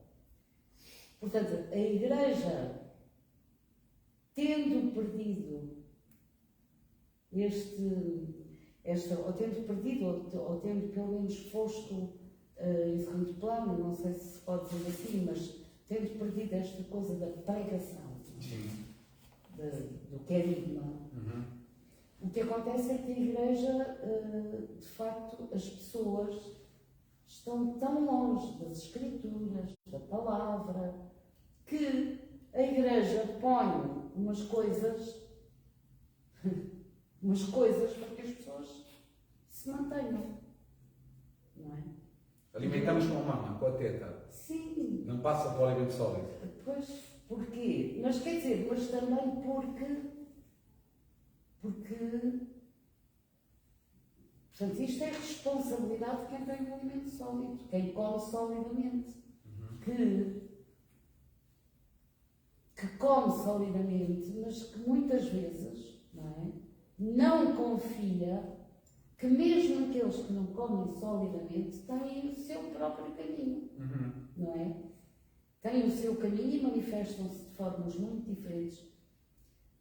portanto, a Igreja tendo perdido ou tendo perdido, ou tendo pelo menos posto em segundo plano, não sei se pode dizer assim, mas tendo perdido esta coisa da pregação, Sim. do querigma, o que acontece é que a Igreja, de facto, as pessoas estão tão longe das Escrituras, da palavra, que a Igreja põe umas coisas para que as pessoas se mantenham, não é? Alimentamos com a mama, com a teta. Sim. Não passa para o alimento sólido. Pois, porquê? Mas quer dizer, mas também porque portanto, isto é responsabilidade de quem tem um alimento sólido, quem come solidamente, que que come solidamente, mas que muitas vezes, não é? Não confia que mesmo aqueles que não comem solidamente têm o seu próprio caminho, não é? Têm o seu caminho e manifestam-se de formas muito diferentes.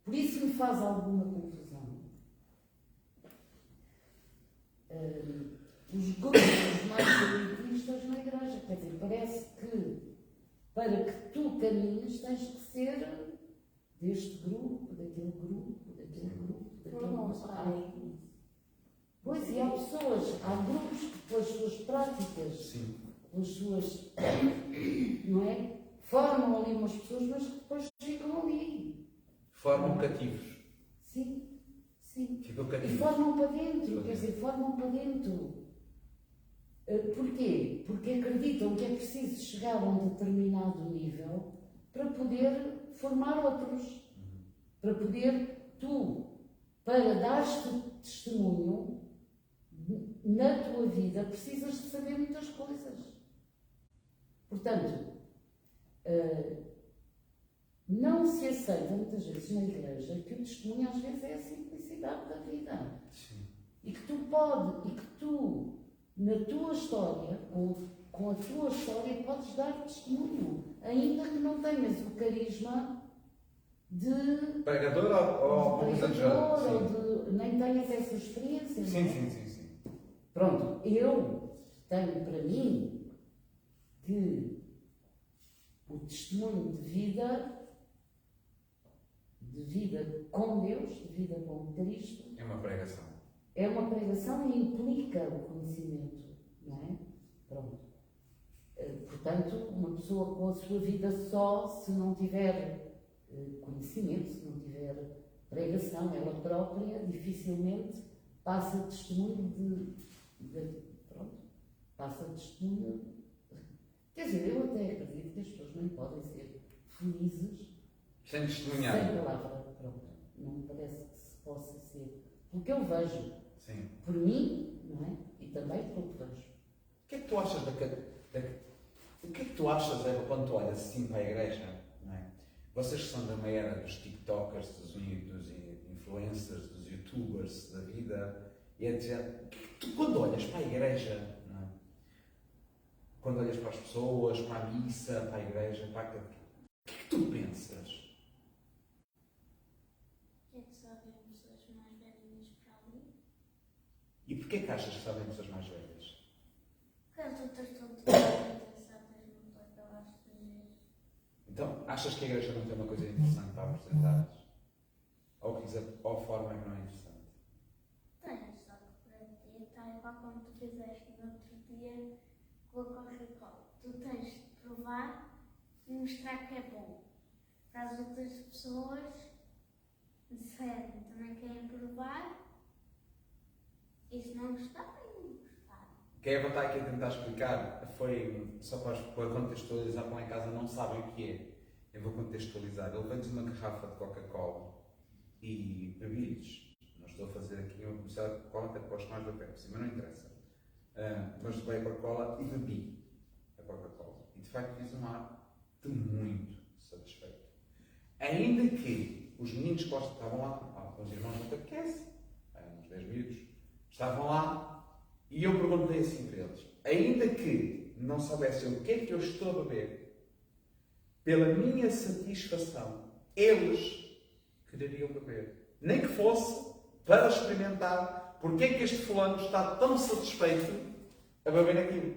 Por isso me faz alguma confusão. Os grupos mais elitistas na igreja, quer dizer, parece que para que tu caminhes tens que ser deste grupo, daquele grupo, daquele grupo, daquele grupo. Pois, e há pessoas, há grupos que pelas suas práticas, Sim. pelas suas, não é? Formam ali umas pessoas, mas que depois ficam ali. Formam cativos. Sim, sim. Ficam E cativos. formam para dentro, quer dizer, formam para dentro. Porquê? Porque acreditam que é preciso chegar a um determinado nível para poder formar outros. Para poder, para dar-te testemunho na tua vida, precisas de saber muitas coisas. Portanto, não se aceita muitas vezes na igreja que o testemunho às vezes é a simplicidade da vida. Sim. E que tu, na tua história, com a tua história, podes dar testemunho, ainda que não tenhas o carisma de Pregador ou pregador, sim. nem tenhas essa experiência. Sim, não é? sim. Pronto, eu tenho para mim que o testemunho de vida com Deus, de vida com Cristo, É uma pregação. é uma pregação e implica o conhecimento, não é? Pronto. Portanto, uma pessoa com a sua vida só, se não tiver conhecimento, se não tiver pregação ela própria, dificilmente passa testemunho pronto, passa testemunho. Quer dizer, eu até acredito que as pessoas nem podem ser felizes Sem testemunhar. sem palavra. Pronto, não me parece que se possa ser. Porque eu vejo, Sim. por mim, não é? E também pelo que vejo. O que é que tu achas o que é que tu achas, Eva, quando tu olhas assim para a igreja? Não é? Vocês que são da meia era dos TikTokers, dos influencers, dos YouTubers da vida, e etc. Tu, quando olhas para a igreja, não é? Quando olhas para as pessoas, para a missa, para a igreja, para aquilo, o que é que tu pensas? É que só havia pessoas mais velhinhas para ali. E porquê que achas que sabem pessoas mais velhas? Porque as outras estão todas interessadas no que aquelas coisas. Então, achas que a igreja não tem uma coisa interessante para apresentar? Ou a forma que não é interessante? Tens, só que para ti está igual como tu fizeste no outro dia com a Coca-Cola. Tu tens de provar e mostrar que é bom. Para as outras pessoas disserem, também querem provar e se não gostarem, não gostarem. O que a Eva está aqui a tentar explicar foi, só para contextualizar, para lá em casa não sabem o que é. Eu vou contextualizar. Ele vende uma garrafa de Coca-Cola e bebidos. Não estou a fazer aqui uma comercial de Coca-Cola, até gosto mais da Pepsi, mas não interessa. Mas levei a Coca-Cola e bebi a Coca-Cola. E de facto fiz um ar de muito satisfeito. Ainda que os meninos que estavam lá, os irmãos da catequese, uns 10 miúdos, estavam lá e eu perguntei assim para eles: ainda que não soubessem o que é que eu estou a beber, pela minha satisfação, eles quereriam beber. Nem que fosse para experimentar porque é que este fulano está tão satisfeito a beber aquilo.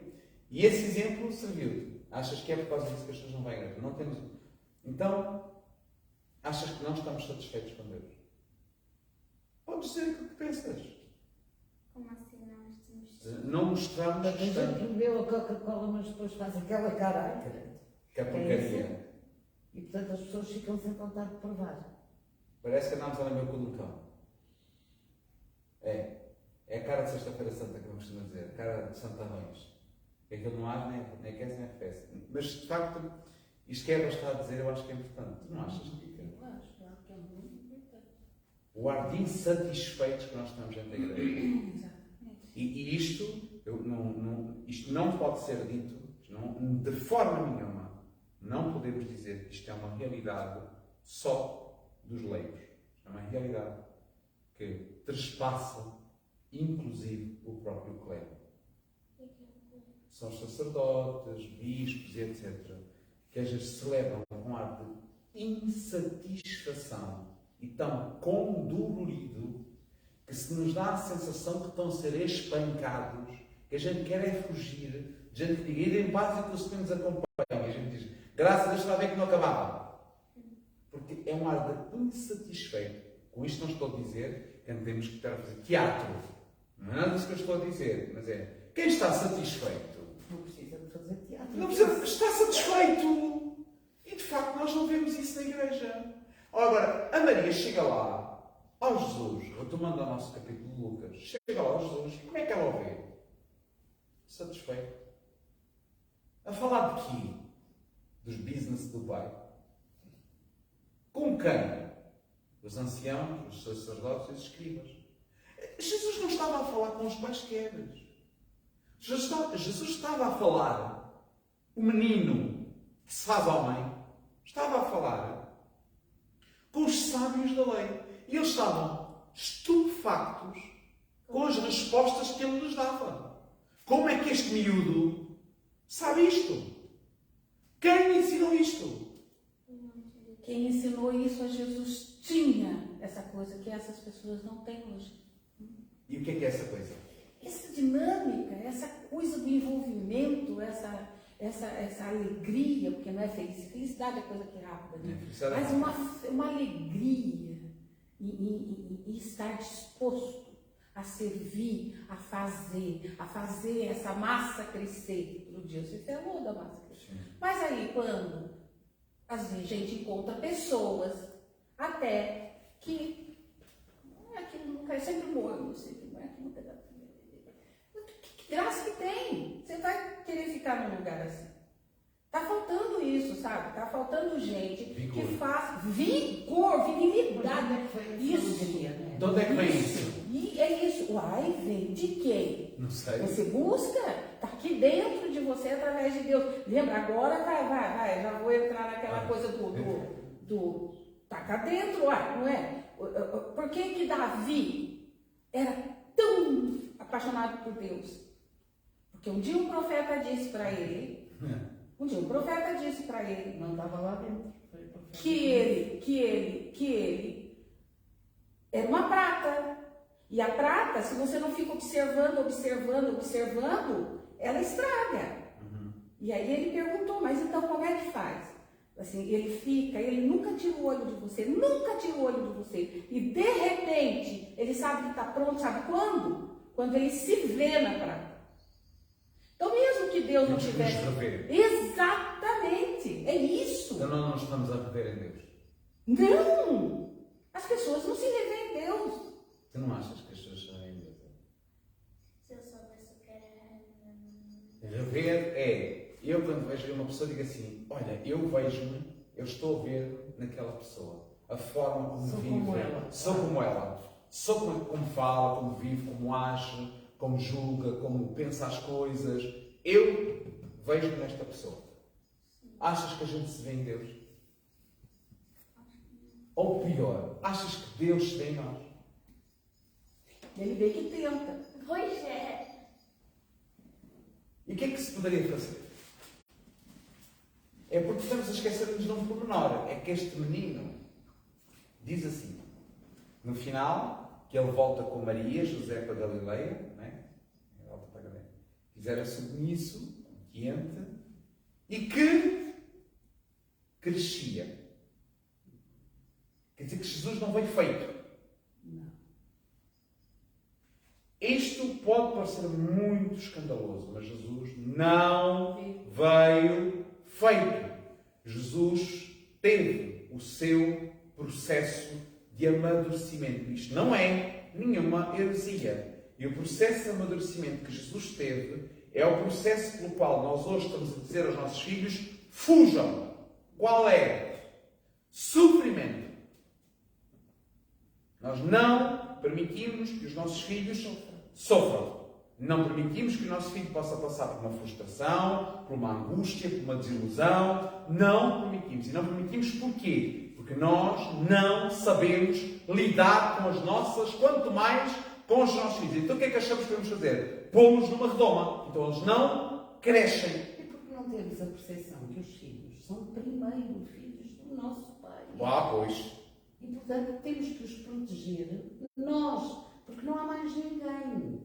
E esse exemplo serviu-te. Achas que é por causa disso que as pessoas não vão à igreja? Não temos. Então, achas que não estamos satisfeitos com Deus? Podes dizer aquilo que pensas. Como assim não estamos? Não mostramos Tem que gente estamos. que bebeu a Coca-Cola, mas depois faz aquela cara, ai caralho. Que é porcaria. E portanto as pessoas ficam sem vontade de provar. Parece que andamos a lembrar com o cão. É a cara de Sexta-feira Santa, que eu costumo dizer. A cara de Santa Rões. Aquilo não há nem aquece nem arrefece. Mas, de facto, isto que a Eva está a dizer, eu acho que é importante. Tu não achas que Eu acho que é muito importante. o ar de insatisfeitos que nós estamos dentro da igreja. Exatamente. E isto, isto não pode ser dito, de forma nenhuma. Não podemos dizer que isto é uma realidade só dos leigos. É uma realidade que trespassa, inclusive, o próprio clero. São os sacerdotes, bispos e etc., que às vezes celebram com ar de insatisfação e tão condolorido que se nos dá a sensação que estão a ser espancados, que a gente quer é fugir, a gente diga, ir em paz e que o Senhor nos acompanhe. E a gente diz, graças a Deus, está a ver que não acabava. Porque é um ar de insatisfeito. Com isto não estou a dizer que temos que estar a fazer teatro. Não é nada disso que eu estou a dizer, mas é, quem está satisfeito? Não precisa de fazer teatro. Não precisa, está satisfeito. E de facto nós não vemos isso na igreja. Agora, a Maria chega lá ao Jesus, retomando ao nosso capítulo de Lucas, chega lá ao Jesus, e como é que ela o vê? Satisfeito. A falar de quê? Dos business do Pai. Com quem? Os anciãos, os sacerdotes e os escribas. Jesus não estava a falar com os quaisquer. Jesus estava a falar, o menino que se faz homem, estava a falar com os sábios da lei. E eles estavam estupefactos com as respostas que ele lhes dava. Como é que este miúdo sabe isto? Quem lhe ensinou isto? Quem ensinou isso a Jesus tinha essa coisa que essas pessoas não têm hoje. E o que é essa coisa? Essa dinâmica, essa coisa do envolvimento, essa alegria, porque não é felicidade é coisa que é rápida, né? Mas uma alegria e estar disposto a servir, a fazer essa massa crescer. No dia você falou da massa crescer. Sim. Mas aí quando às vezes a gente encontra pessoas até que não é que nunca é sempre morno, sempre não é que nunca dá. Que graça que tem! Você vai querer ficar num lugar assim? Tá faltando isso, sabe? Tá faltando gente vigor. Que faz vigor, virilidade. Isso. De onde é que vem isso? E é isso. Uai, vem de quem? Não sei. Você busca, tá aqui dentro de você através de Deus. Lembra, agora vai, já vou entrar naquela coisa do tá cá dentro, uai, não é? Por que Davi era tão apaixonado por Deus? Porque um dia um profeta disse para ele, Não estava lá dentro. que ele era uma prata. E a prata, se você não fica observando, ela estraga. Uhum. E aí ele perguntou, mas então como é que faz? Assim, ele nunca tira o olho de você. E de repente, ele sabe que está pronto, sabe quando? Quando ele se vê na prata. Então mesmo que Deus não tivesse... Exatamente, é isso. Então nós não estamos a rever em Deus. Não! As pessoas não se revêem em Deus. Tu não achas que as pessoas se revêem em Deus? Se eu soubesse o que era Rever é, eu quando vejo uma pessoa digo assim, olha, eu vejo-me, eu estou a ver naquela pessoa, a forma como Sou vive, como ela. sou como fala, como vive, como age, como julga, como pensa as coisas, eu vejo-me nesta pessoa. Achas que a gente se vê em Deus? Ou pior, achas que Deus se vê em nós? Ele vê que tenta. Pois é. E o que é que se poderia fazer? É porque estamos a esquecer-nos de um pormenor. É que este menino diz assim, no final, que ele volta com Maria, José para Galileia, não é? Ele volta para Galileia. Fizeram submisso, obediente, e que crescia. Quer dizer que Jesus não veio feito. Não. Isto pode parecer muito escandaloso, mas Jesus não veio feito. Jesus teve o seu processo de amadurecimento. Isto não é nenhuma heresia. E o processo de amadurecimento que Jesus teve é o processo pelo qual nós hoje estamos a dizer aos nossos filhos, fujam. Qual é? Sofrimento. Nós não permitimos que os nossos filhos sofram. Não permitimos que o nosso filho possa passar por uma frustração, por uma angústia, por uma desilusão. Não permitimos. E não permitimos porquê? Porque nós não sabemos lidar com as nossas, quanto mais com os nossos filhos. Então o que é que achamos que devemos fazer? Pô-los numa redoma. Então eles não crescem. E porque não temos a percepção que os filhos são primeiro filhos do nosso pai? Pois. E portanto temos que os proteger nós, porque não há mais ninguém.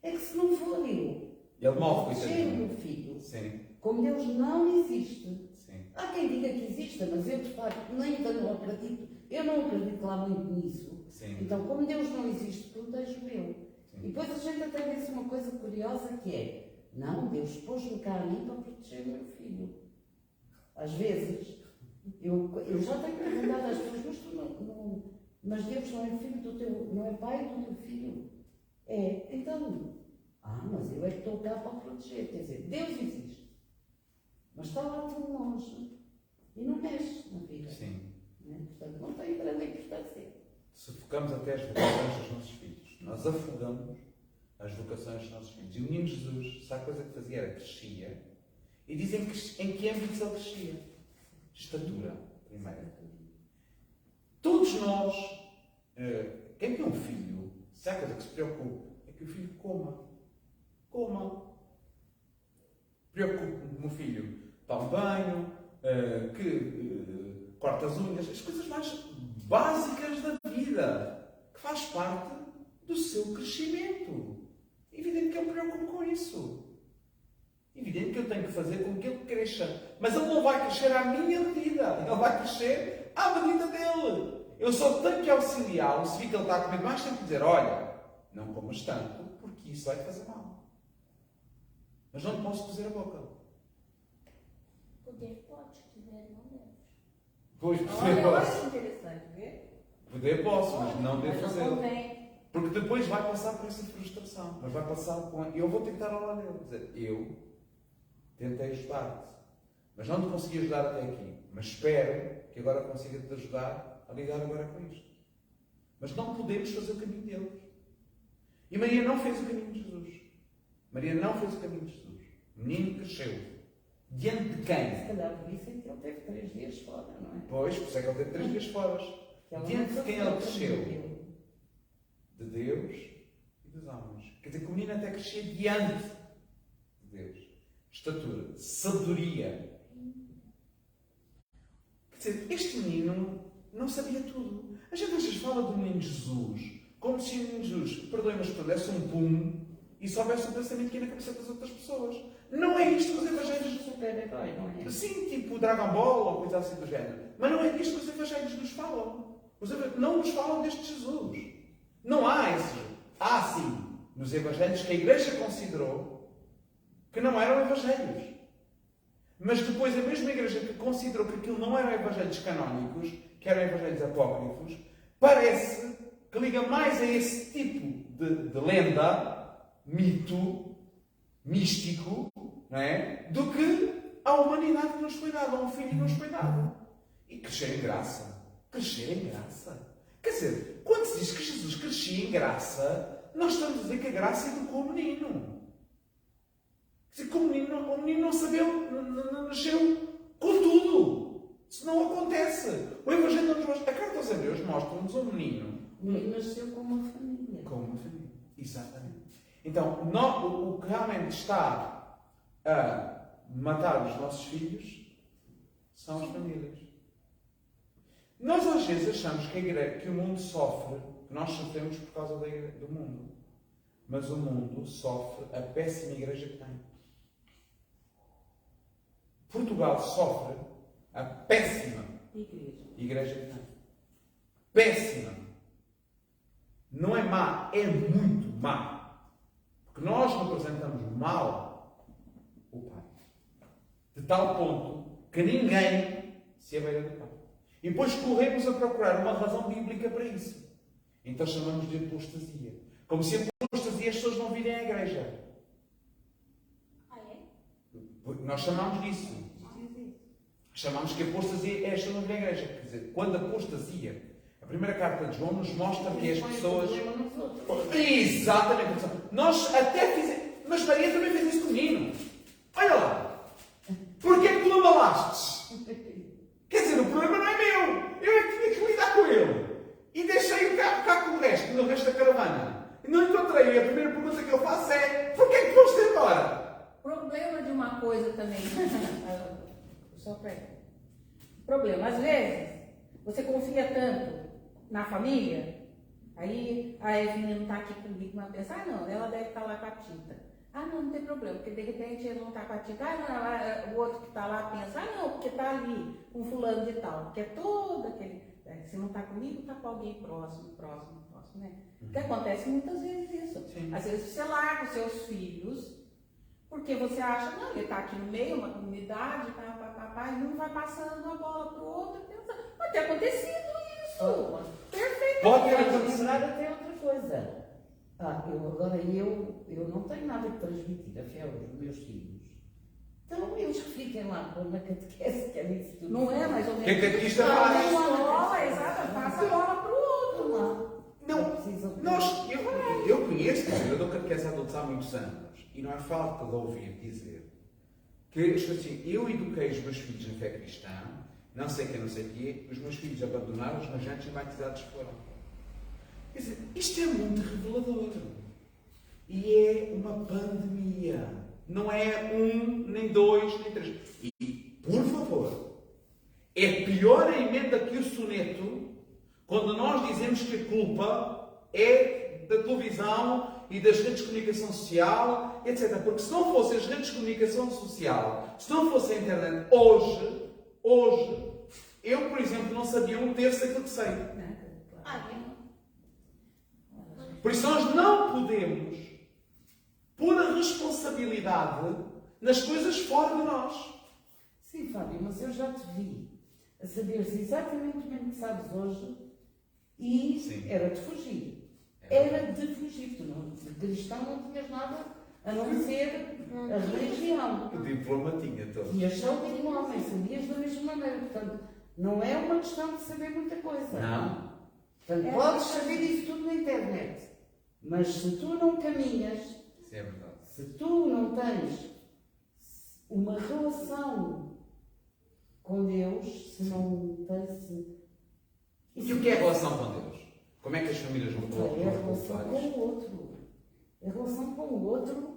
É que se não for eu, Ele morre, proteger o coitadinho. meu filho, Sim, como Deus não existe. sim. Há quem diga que exista, mas eu de facto nem não acredito. Eu não acredito lá muito nisso. Sim. Então, como Deus não existe, protejo eu. Sim. E depois a gente até diz uma coisa curiosa que é: não, Deus pôs-me cá a mim para proteger o meu filho. Às vezes, eu já tenho perguntado às pessoas, mas tu mas Deus não é filho do teu, não é pai do teu filho. É, então, mas eu é que estou cá para o proteger. Quer dizer, Deus existe, mas está lá tão longe e não mexe na vida. Sim. Né? Portanto, não tem grande importância. Sufocamos até as vocações dos nossos filhos. Nós afogamos as vocações dos nossos filhos. E o menino Jesus, sabe a coisa que fazia? Era crescia. E dizem que em que âmbitos ele crescia? Estatura, primeiro. Todos nós, quem tem um filho, se há coisa que se preocupa, é que o filho coma. Coma. Preocupo-me que o meu filho tome banho, que corta as unhas, as coisas mais básicas da vida, que faz parte do seu crescimento. Evidente que eu me preocupo com isso. Evidente que eu tenho que fazer com que ele cresça. Mas ele não vai crescer à minha medida. Ele vai crescer à medida dele. Eu só tenho que auxiliá-lo. Se vi que ele está a comer mais, tenho que dizer: olha, não comas tanto, porque isso vai te fazer mal. Mas não te posso cozer a boca. Poder pode, quiser, não deves. Pois, Olha, poder eu posso. acho interessante, vê? Poder posso, mas não devo Mas não fazê-lo. convém. Porque depois vai passar por essa frustração. Mas vai passar com... Eu vou tentar ao lado dele. Dizer: eu tentei ajudar-te, mas não te consegui ajudar até aqui. Mas espero que agora consiga te ajudar a lidar agora com isto. Mas não podemos fazer o caminho deles. E Maria não fez o caminho de Jesus. Maria não fez o caminho de Jesus. O menino cresceu. Diante de Se quem? calhar por isso é que ele teve 3 dias fora, não é? Pois, por isso é que ele teve 3 dias fora. Diante de quem ele cresceu? De Deus e dos homens. Quer dizer que o menino até crescia diante de Deus. Estatura, sabedoria. Quer dizer, este menino não sabia tudo. A gente às vezes fala do menino Jesus como se o menino Jesus, perdoem-me, mas desse um pum e soubesse o pensamento que ia na cabeça das outras pessoas. Não é isto que os evangelhos... Super-herói, não é? Sim, tipo Dragon Ball ou coisa assim do género. Mas não é isto que os evangelhos nos falam. Os evangelhos não nos falam deste Jesus. Não há esse. Há sim, nos evangelhos que a Igreja considerou que não eram evangelhos. Mas depois a mesma Igreja que considerou que aquilo não eram evangelhos canónicos, que eram evangelhos apócrifos, parece que liga mais a esse tipo de lenda, mito, místico, não é? Do que à humanidade que nos foi dada, a um filho que nos foi dado. E crescer em graça. Crescer em graça. Quer dizer, quando se diz que Jesus crescia em graça, nós estamos a dizer que a graça educou o menino. Quer dizer, que o menino não sabeu, não nasceu com tudo. Isso não acontece. O Evangelho não nos mostra. A carta aos Hebreus mostra-nos um menino. Ele nasceu com uma família. Com uma família. Exatamente. Então, o que realmente está a matar os nossos filhos são as famílias. Nós às vezes achamos que o mundo sofre, que nós sofremos por causa do mundo. Mas o mundo sofre a péssima igreja que tem. Portugal sofre a péssima igreja que tem. Péssima. Não é má, é muito má. Porque nós representamos mal o Pai. De tal ponto que ninguém se abeira do Pai. E depois corremos a procurar uma razão bíblica para isso. Então chamamos de apostasia. Como se a apostasia as pessoas não virem à igreja. Ah, é? Nós chamamos disso. Chamamos que a apostasia é as pessoas não virem à igreja. Quer dizer, quando a apostasia, a primeira carta de João nos mostra que as pessoas... Exatamente. Nós até fizemos... Mas Maria também fez isso com o menino. Olha lá. Porquê que tu abalastes? Quer dizer, o problema não é meu. Eu é e a primeira pergunta que eu faço é: porquê é que foste embora? Problema de uma coisa também. Só problema. Às vezes, você confia tanto na família, aí a Evelyn não está aqui comigo, mas pensa, não, ela deve estar lá com a Tita. Não tem problema, porque de repente ele não está com a Tita. Não, o outro que está lá pensa, não, porque está ali com fulano de tal, porque é todo aquele. Se não está comigo, está com alguém próximo, né? Que acontece muitas vezes isso. Sim. Às vezes você larga os seus filhos, porque você acha, não, ele está aqui no meio, uma comunidade, e não vai passando uma bola para o outro, pensa, pode ter acontecido isso. Perfeito. Pode ter Pode acontecido. lembrar até outra coisa. Eu não tenho nada que transmitir a fé aos meus filhos. Então eles que fiquem lá na catequese, que é isso tudo. Não é mais ou menos. Que a catequista Não, faz? uma bola, exato, passa a bola para o outro. Eu conheço, eu dou catequese a adultos há muitos anos e não é falta de ouvir dizer que assim, eu eduquei os meus filhos na fé cristã, não sei o quê, os meus filhos abandonaram-os, mas antes batizados foram. Quer dizer, isto é muito revelador. E é uma pandemia. Não é um, nem dois, nem três. E, por favor, é pior a emenda que o soneto quando nós dizemos que a culpa é da televisão e das redes de comunicação social, etc. Porque se não fossem as redes de comunicação social, se não fosse a internet, hoje, eu, por exemplo, não sabia um terço daquilo que sei. Por isso nós não podemos pôr a responsabilidade nas coisas fora de nós. Sim, Fábio, mas eu já te vi a saberes exatamente o mesmo que sabes hoje e Sim. era de fugir. Era de fugir. Tu não, de cristão não tinhas nada a não ser a religião. O diploma tinha todo. E achou que um homem, sabias da mesma maneira. Portanto, não é uma questão de saber muita coisa. Não. Portanto, podes saber isso tudo na internet. Mas se tu não caminhas, Isso é verdade. se tu não tens uma relação com Deus, se não tens. E o que é a relação com Deus? Como é que as famílias vão É a relação colocar com isto? o outro. A relação com o outro.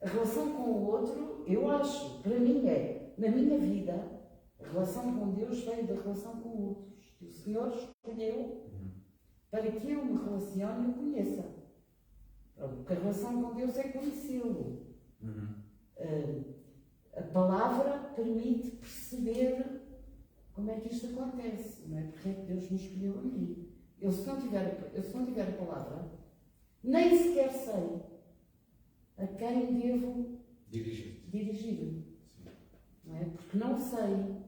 A relação com o outro, eu acho, para mim é, na minha vida, a relação com Deus veio da relação com outros. Que o Senhor escolheu para que eu me relacione e o conheça. Porque a relação com Deus é conhecê-lo. A palavra permite perceber como é que isto acontece, não é? Porque é que Deus me escolheu a mim. Eu se não tiver a palavra, nem sequer sei a quem devo dirigir-me. Não é? Porque não sei.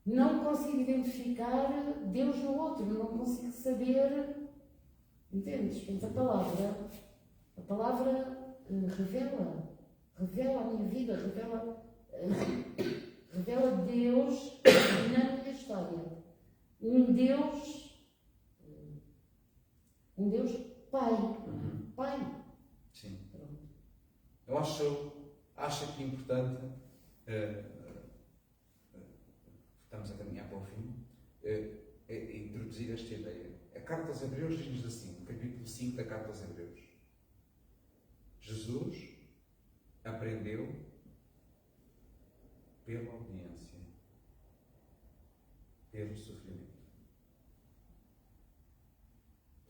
Não consigo identificar Deus no outro, não consigo saber. Entendes? Portanto, a palavra revela a minha vida, revela Deus na minha história. Um Deus Pai. Pai. Sim. Eu acho aqui importante, estamos a caminhar para o fim, introduzir esta ideia. A Carta aos Hebreus diz-nos assim, no capítulo 5 da Carta aos Hebreus: Jesus aprendeu pela obediência, pelo sofrimento.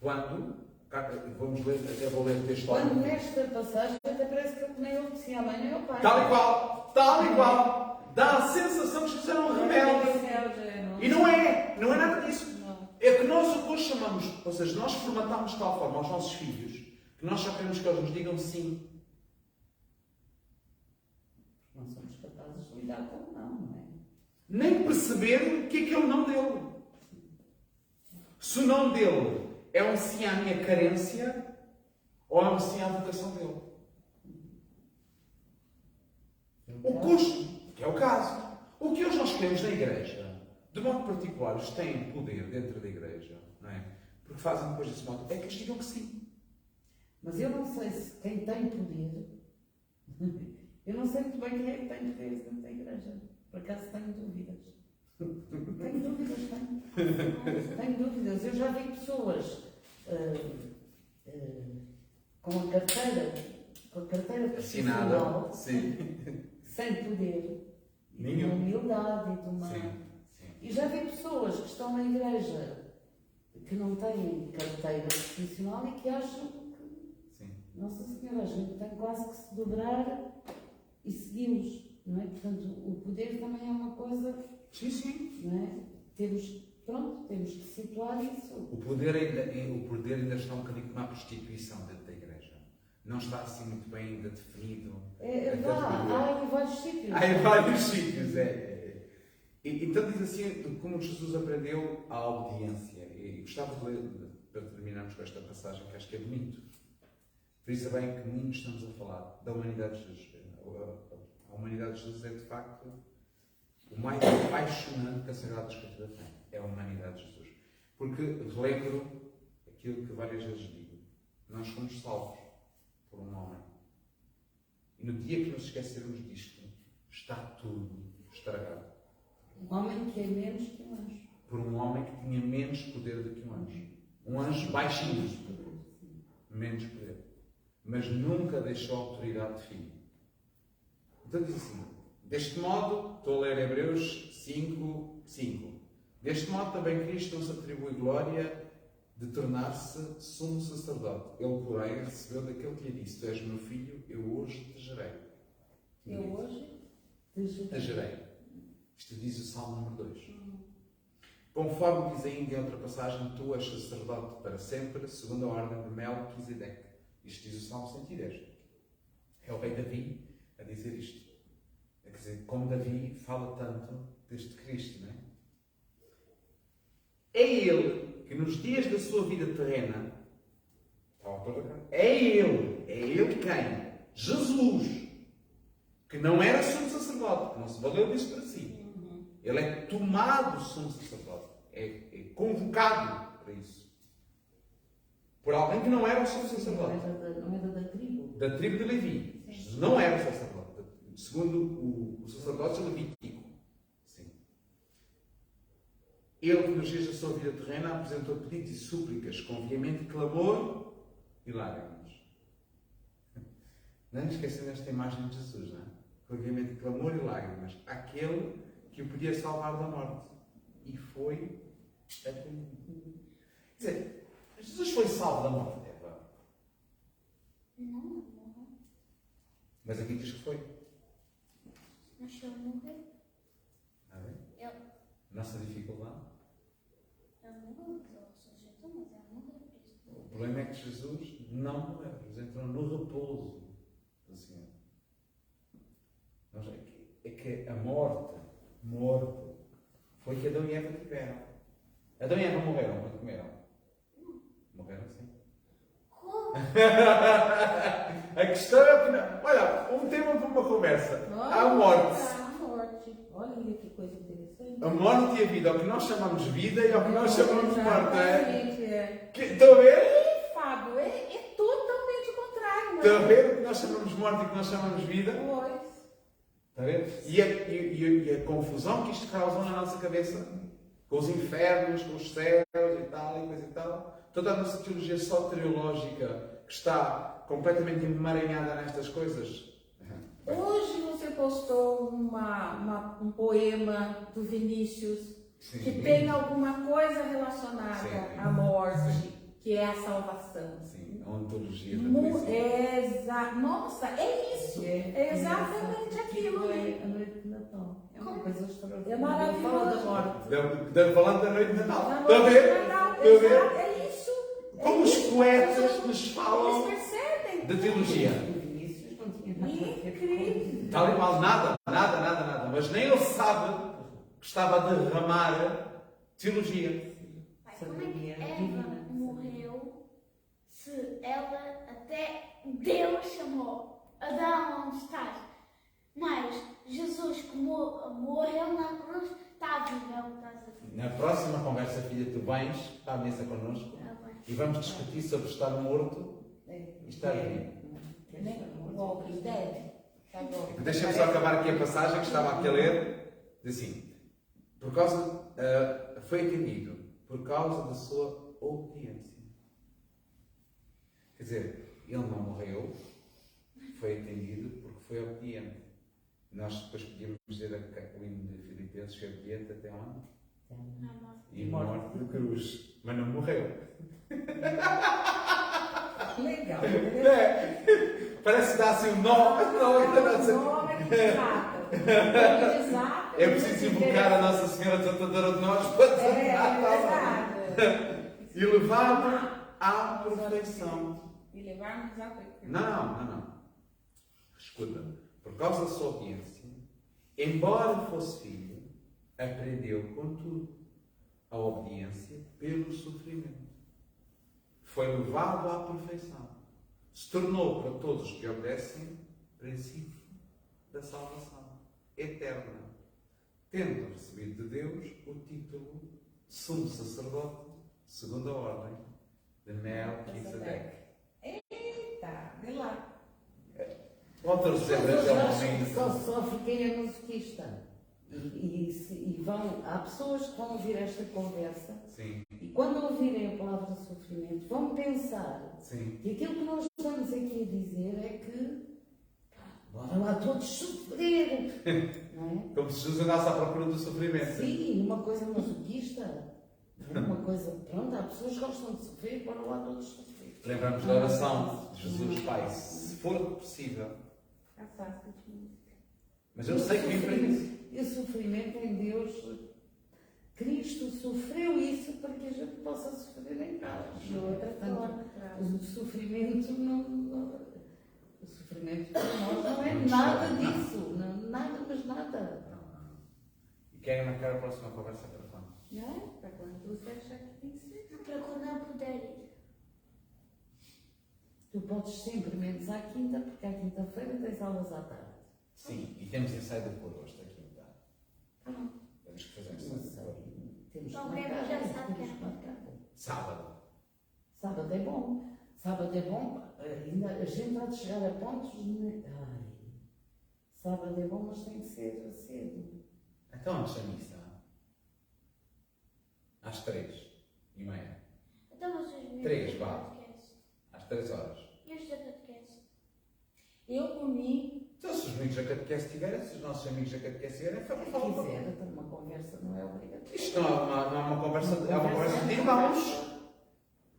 Quando, vamos ler, até vou ler o texto. Quando nesta passagem até parece que nem ele obedecia à mãe nem ao pai. Tal e qual. Dá a sensação que eles eram rebeldes. E não é nada disso. É que nós hoje chamamos, ou seja, nós formatamos de tal forma aos nossos filhos que nós só queremos que eles nos digam sim. Não somos capazes de lidar com o não é? Nem perceber o que é o não dele. Se o não dele é um sim à minha carência ou é um sim à vocação dele. O custo, que é o caso. O que hoje nós queremos na igreja, de modo particular, os que têm poder dentro da igreja, não é? Porque fazem depois desse modo, é que eles digam que sim. Mas eu não sei se quem tem poder, eu não sei muito bem quem é que tem poder dentro da igreja. Por acaso tenho dúvidas. Tenho dúvidas. Eu já vi pessoas com a carteira Assinada. profissional, Sim. sem poder, e de Nenhum. uma humildade, e de uma... Sim. Sim. E já vi pessoas que estão na igreja que não têm carteira profissional e que acham que, Sim. Nossa Senhora, a gente tem quase que se dobrar e seguimos, não é? Portanto, o poder também é uma coisa, Sim, sim. não é? Temos que situar isso. O poder ainda está um bocadinho como a prostituição dentro da igreja. Não está assim muito bem ainda definido. Há em vários sítios. Há em vários sítios, Então diz assim, como Jesus aprendeu a obediência. E gostava de ler, para terminarmos com esta passagem, que acho que é bonito. Frisa bem que muito estamos a falar da humanidade de Jesus. A humanidade de Jesus é, de facto, o mais apaixonante que a Sagrada Escritura tem. É a humanidade de Jesus. Porque relembro aquilo que várias vezes digo. Nós somos salvos por um homem. E no dia que nos esquecermos disto, está tudo estragado. Um homem que é menos que um anjo. Por um homem que tinha menos poder do que um anjo. Um anjo baixinho. Menos poder. Mas nunca deixou a autoridade de filho. Então diz assim, deste modo, estou a ler Hebreus 5:5. Deste modo também Cristo não se atribui glória de tornar-se sumo sacerdote. Ele, porém, recebeu daquele que lhe disse, tu és meu filho, eu hoje te gerei. Eu hoje Te gerei. Isto diz o Salmo número 2. Conforme diz ainda em outra passagem, tu és sacerdote para sempre, segundo a ordem de Melquisedeque. Isto diz o Salmo 110. É o rei Davi a dizer isto. Quer dizer, como Davi fala tanto deste Cristo, não é? É ele que nos dias da sua vida terrena, é ele quem? Jesus, que não era sumo sacerdote, que não se valeu disso para si. Ele é tomado sumo sacerdote, é convocado para isso. Por alguém que não era o sumo sacerdote. Não era da tribo. Da tribo de Levi. Jesus não era o sacerdote. Segundo o sacerdócio levítico. Sim. Ele, que nos dias da sua vida terrena, apresentou pedidos e súplicas com veemente clamor e lágrimas. Não esquecem desta imagem de Jesus, não é? Com veemente clamor e lágrimas. Aquele que o podia salvar da morte. E foi atendido. Quer dizer, Jesus foi salvo da morte, Eva. Não. Mas aqui diz que foi. Nasceu a morrer. Está bem? Ele Nossa dificuldade. morreu, ele ressuscitou, mas ele morreu por isso. O problema é que Jesus não morreu. Jesus entrou no repouso do Senhor. É que a morte, foi que Adão e Eva tiveram. Adão e Eva morreram quando comeram? Morreram sim. Como? A questão é que não. Olha, um tema para uma conversa. A morte. A morte. Olha que coisa interessante. A morte e a vida, ao que nós chamamos vida e ao que nós chamamos morte. Exatamente, é. Estão a ver? E, Fábio, é totalmente o contrário. Estão a ver o que nós chamamos morte e o que nós chamamos vida? Pois. Está a ver? E a confusão que isto causou na nossa cabeça, com os infernos, com os céus e tal, e coisa e tal. Toda a nossa teologia soteriológica que está completamente emaranhada nestas coisas. Hoje você postou um poema do Vinícius Sim. que tem alguma coisa relacionada Sim. à morte, Sim. que é a salvação. Sim, a ontologia da coisa. Nossa, é isso. É exatamente aquilo. É a noite de Natal. É uma coisa extraordinária. É maravilhoso. Fala da morte. Falando da noite de Natal. Na Estão a noite ver? de Natal, Estão a ver? exato, é isso. Como os poetas nos falam Eles percebem. de teologia. O Vinícius não tinha nada a ver com Incrível. Tal e qual, nada. Mas nem ele sabe que estava a derramar teologia. Pai, como é que Eva morreu se ela até Deus chamou Adão, onde estás? Mas Jesus que morreu na cruz está vivo, é o que estás a dizer. Na próxima conversa, filha, tu vens à mesa connosco e vamos discutir sobre estar morto e estar vivo. Walking Dead. Tá bom. Deixa-me só acabar aqui a passagem que estava aqui a ler. Diz assim: por causa, foi atendido por causa da sua obediência. Quer dizer, ele não morreu, foi atendido porque foi obediente. Nós depois podíamos dizer o hino de Filipenses foi obediente até onde? E morte de cruz. Mas não morreu. Legal. Parece que dá assim um nó. Exato. É preciso invocar a Nossa Senhora Desatadora de nós para desatar. E levar à perfeição. E levarmos à perfeição. Não. Escuta. Por causa da sua obediência, embora fosse filho, aprendeu, contudo, a obediência pelo sofrimento. Foi levado à perfeição. Se tornou para todos os que obedecem princípio da salvação eterna, tendo recebido de Deus o título de sumo sacerdote segundo a ordem de Melquisedeque. Eita, vê lá. O autor dos Hebreus é um homem. Só sofre quem é masoquista. Há pessoas que vão ouvir esta conversa. Sim. E quando ouvirem a palavra sofrimento, vão pensar Sim. que aquilo que nós estamos aqui a dizer é que bora lá todos sofrer, não é? Como se Jesus andasse à procura do sofrimento. Sim, uma coisa masoquista, uma coisa, pronto, há pessoas que gostam de sofrer, bora lá todos sofrer. Lembramos da oração de Jesus, Pai, se for possível. Mas eu sei que vim para isso. E o sofrimento em Deus, Cristo sofreu isso para que a gente possa sofrer em casa. O sofrimento o sofrimento para nós não é nada disso, nada, mas nada. E querem marcar a próxima conversa para quando? Não é? Para quando você achar que tem que ser. Para quando eu puder ir. Tu podes sempre, menos à quinta, porque à quinta-feira tens aulas à tarde. Sim, e temos ensaio de cor hoje, daqui a tarde. Ah, Temos que fazer não ensaio de sei. cor. Temos que Então, marcar. já sabe Temos que que é. marcar. Sábado. Sábado é bom. Sábado é bom. Ainda a gente há de chegar a pontos de... Ai, sábado é bom, mas tem que ser cedo. Então, antes da missa. Às 3h30. Então vocês viram Três, o vá. podcast? Às 3 horas. E este é o podcast? Eu, por mim, Então, se os amigos da catequese estiverem, se os nossos amigos da catequese estiverem, Quem fala. quiser, então uma conversa não é obrigatória. Isto não é uma conversa, é uma conversa de irmãos.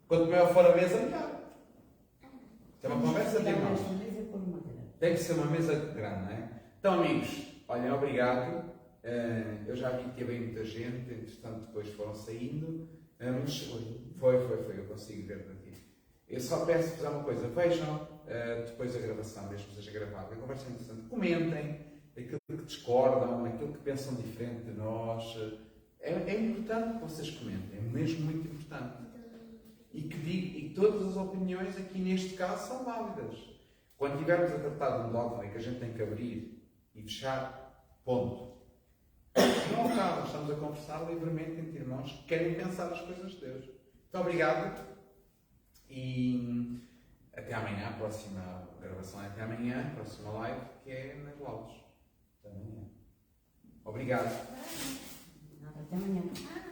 Quanto maior for a mesa, melhor. É uma conversa de irmãos. Esta mesa por uma grande. Tem que ser uma mesa grande, não é? Então, amigos, olhem, obrigado. Eu já vi que havia muita gente, entretanto, depois foram saindo. Mas foi, eu consigo ver daqui. Eu só peço-vos uma coisa: vejam depois a gravação, mesmo que seja gravada. A conversa é interessante. Comentem aquilo que discordam, aquilo que pensam diferente de nós. É importante que vocês comentem, é mesmo muito importante. E que todas as opiniões aqui neste caso são válidas. Quando estivermos a tratar de um dogma que a gente tem que abrir e fechar, ponto. Não é o caso, estamos a conversar livremente entre irmãos que querem pensar as coisas de Deus. Muito obrigado e até amanhã. A próxima gravação é até amanhã, a próxima live, que é nas Laudes. Até amanhã. Obrigado. Nada, até amanhã. Ah,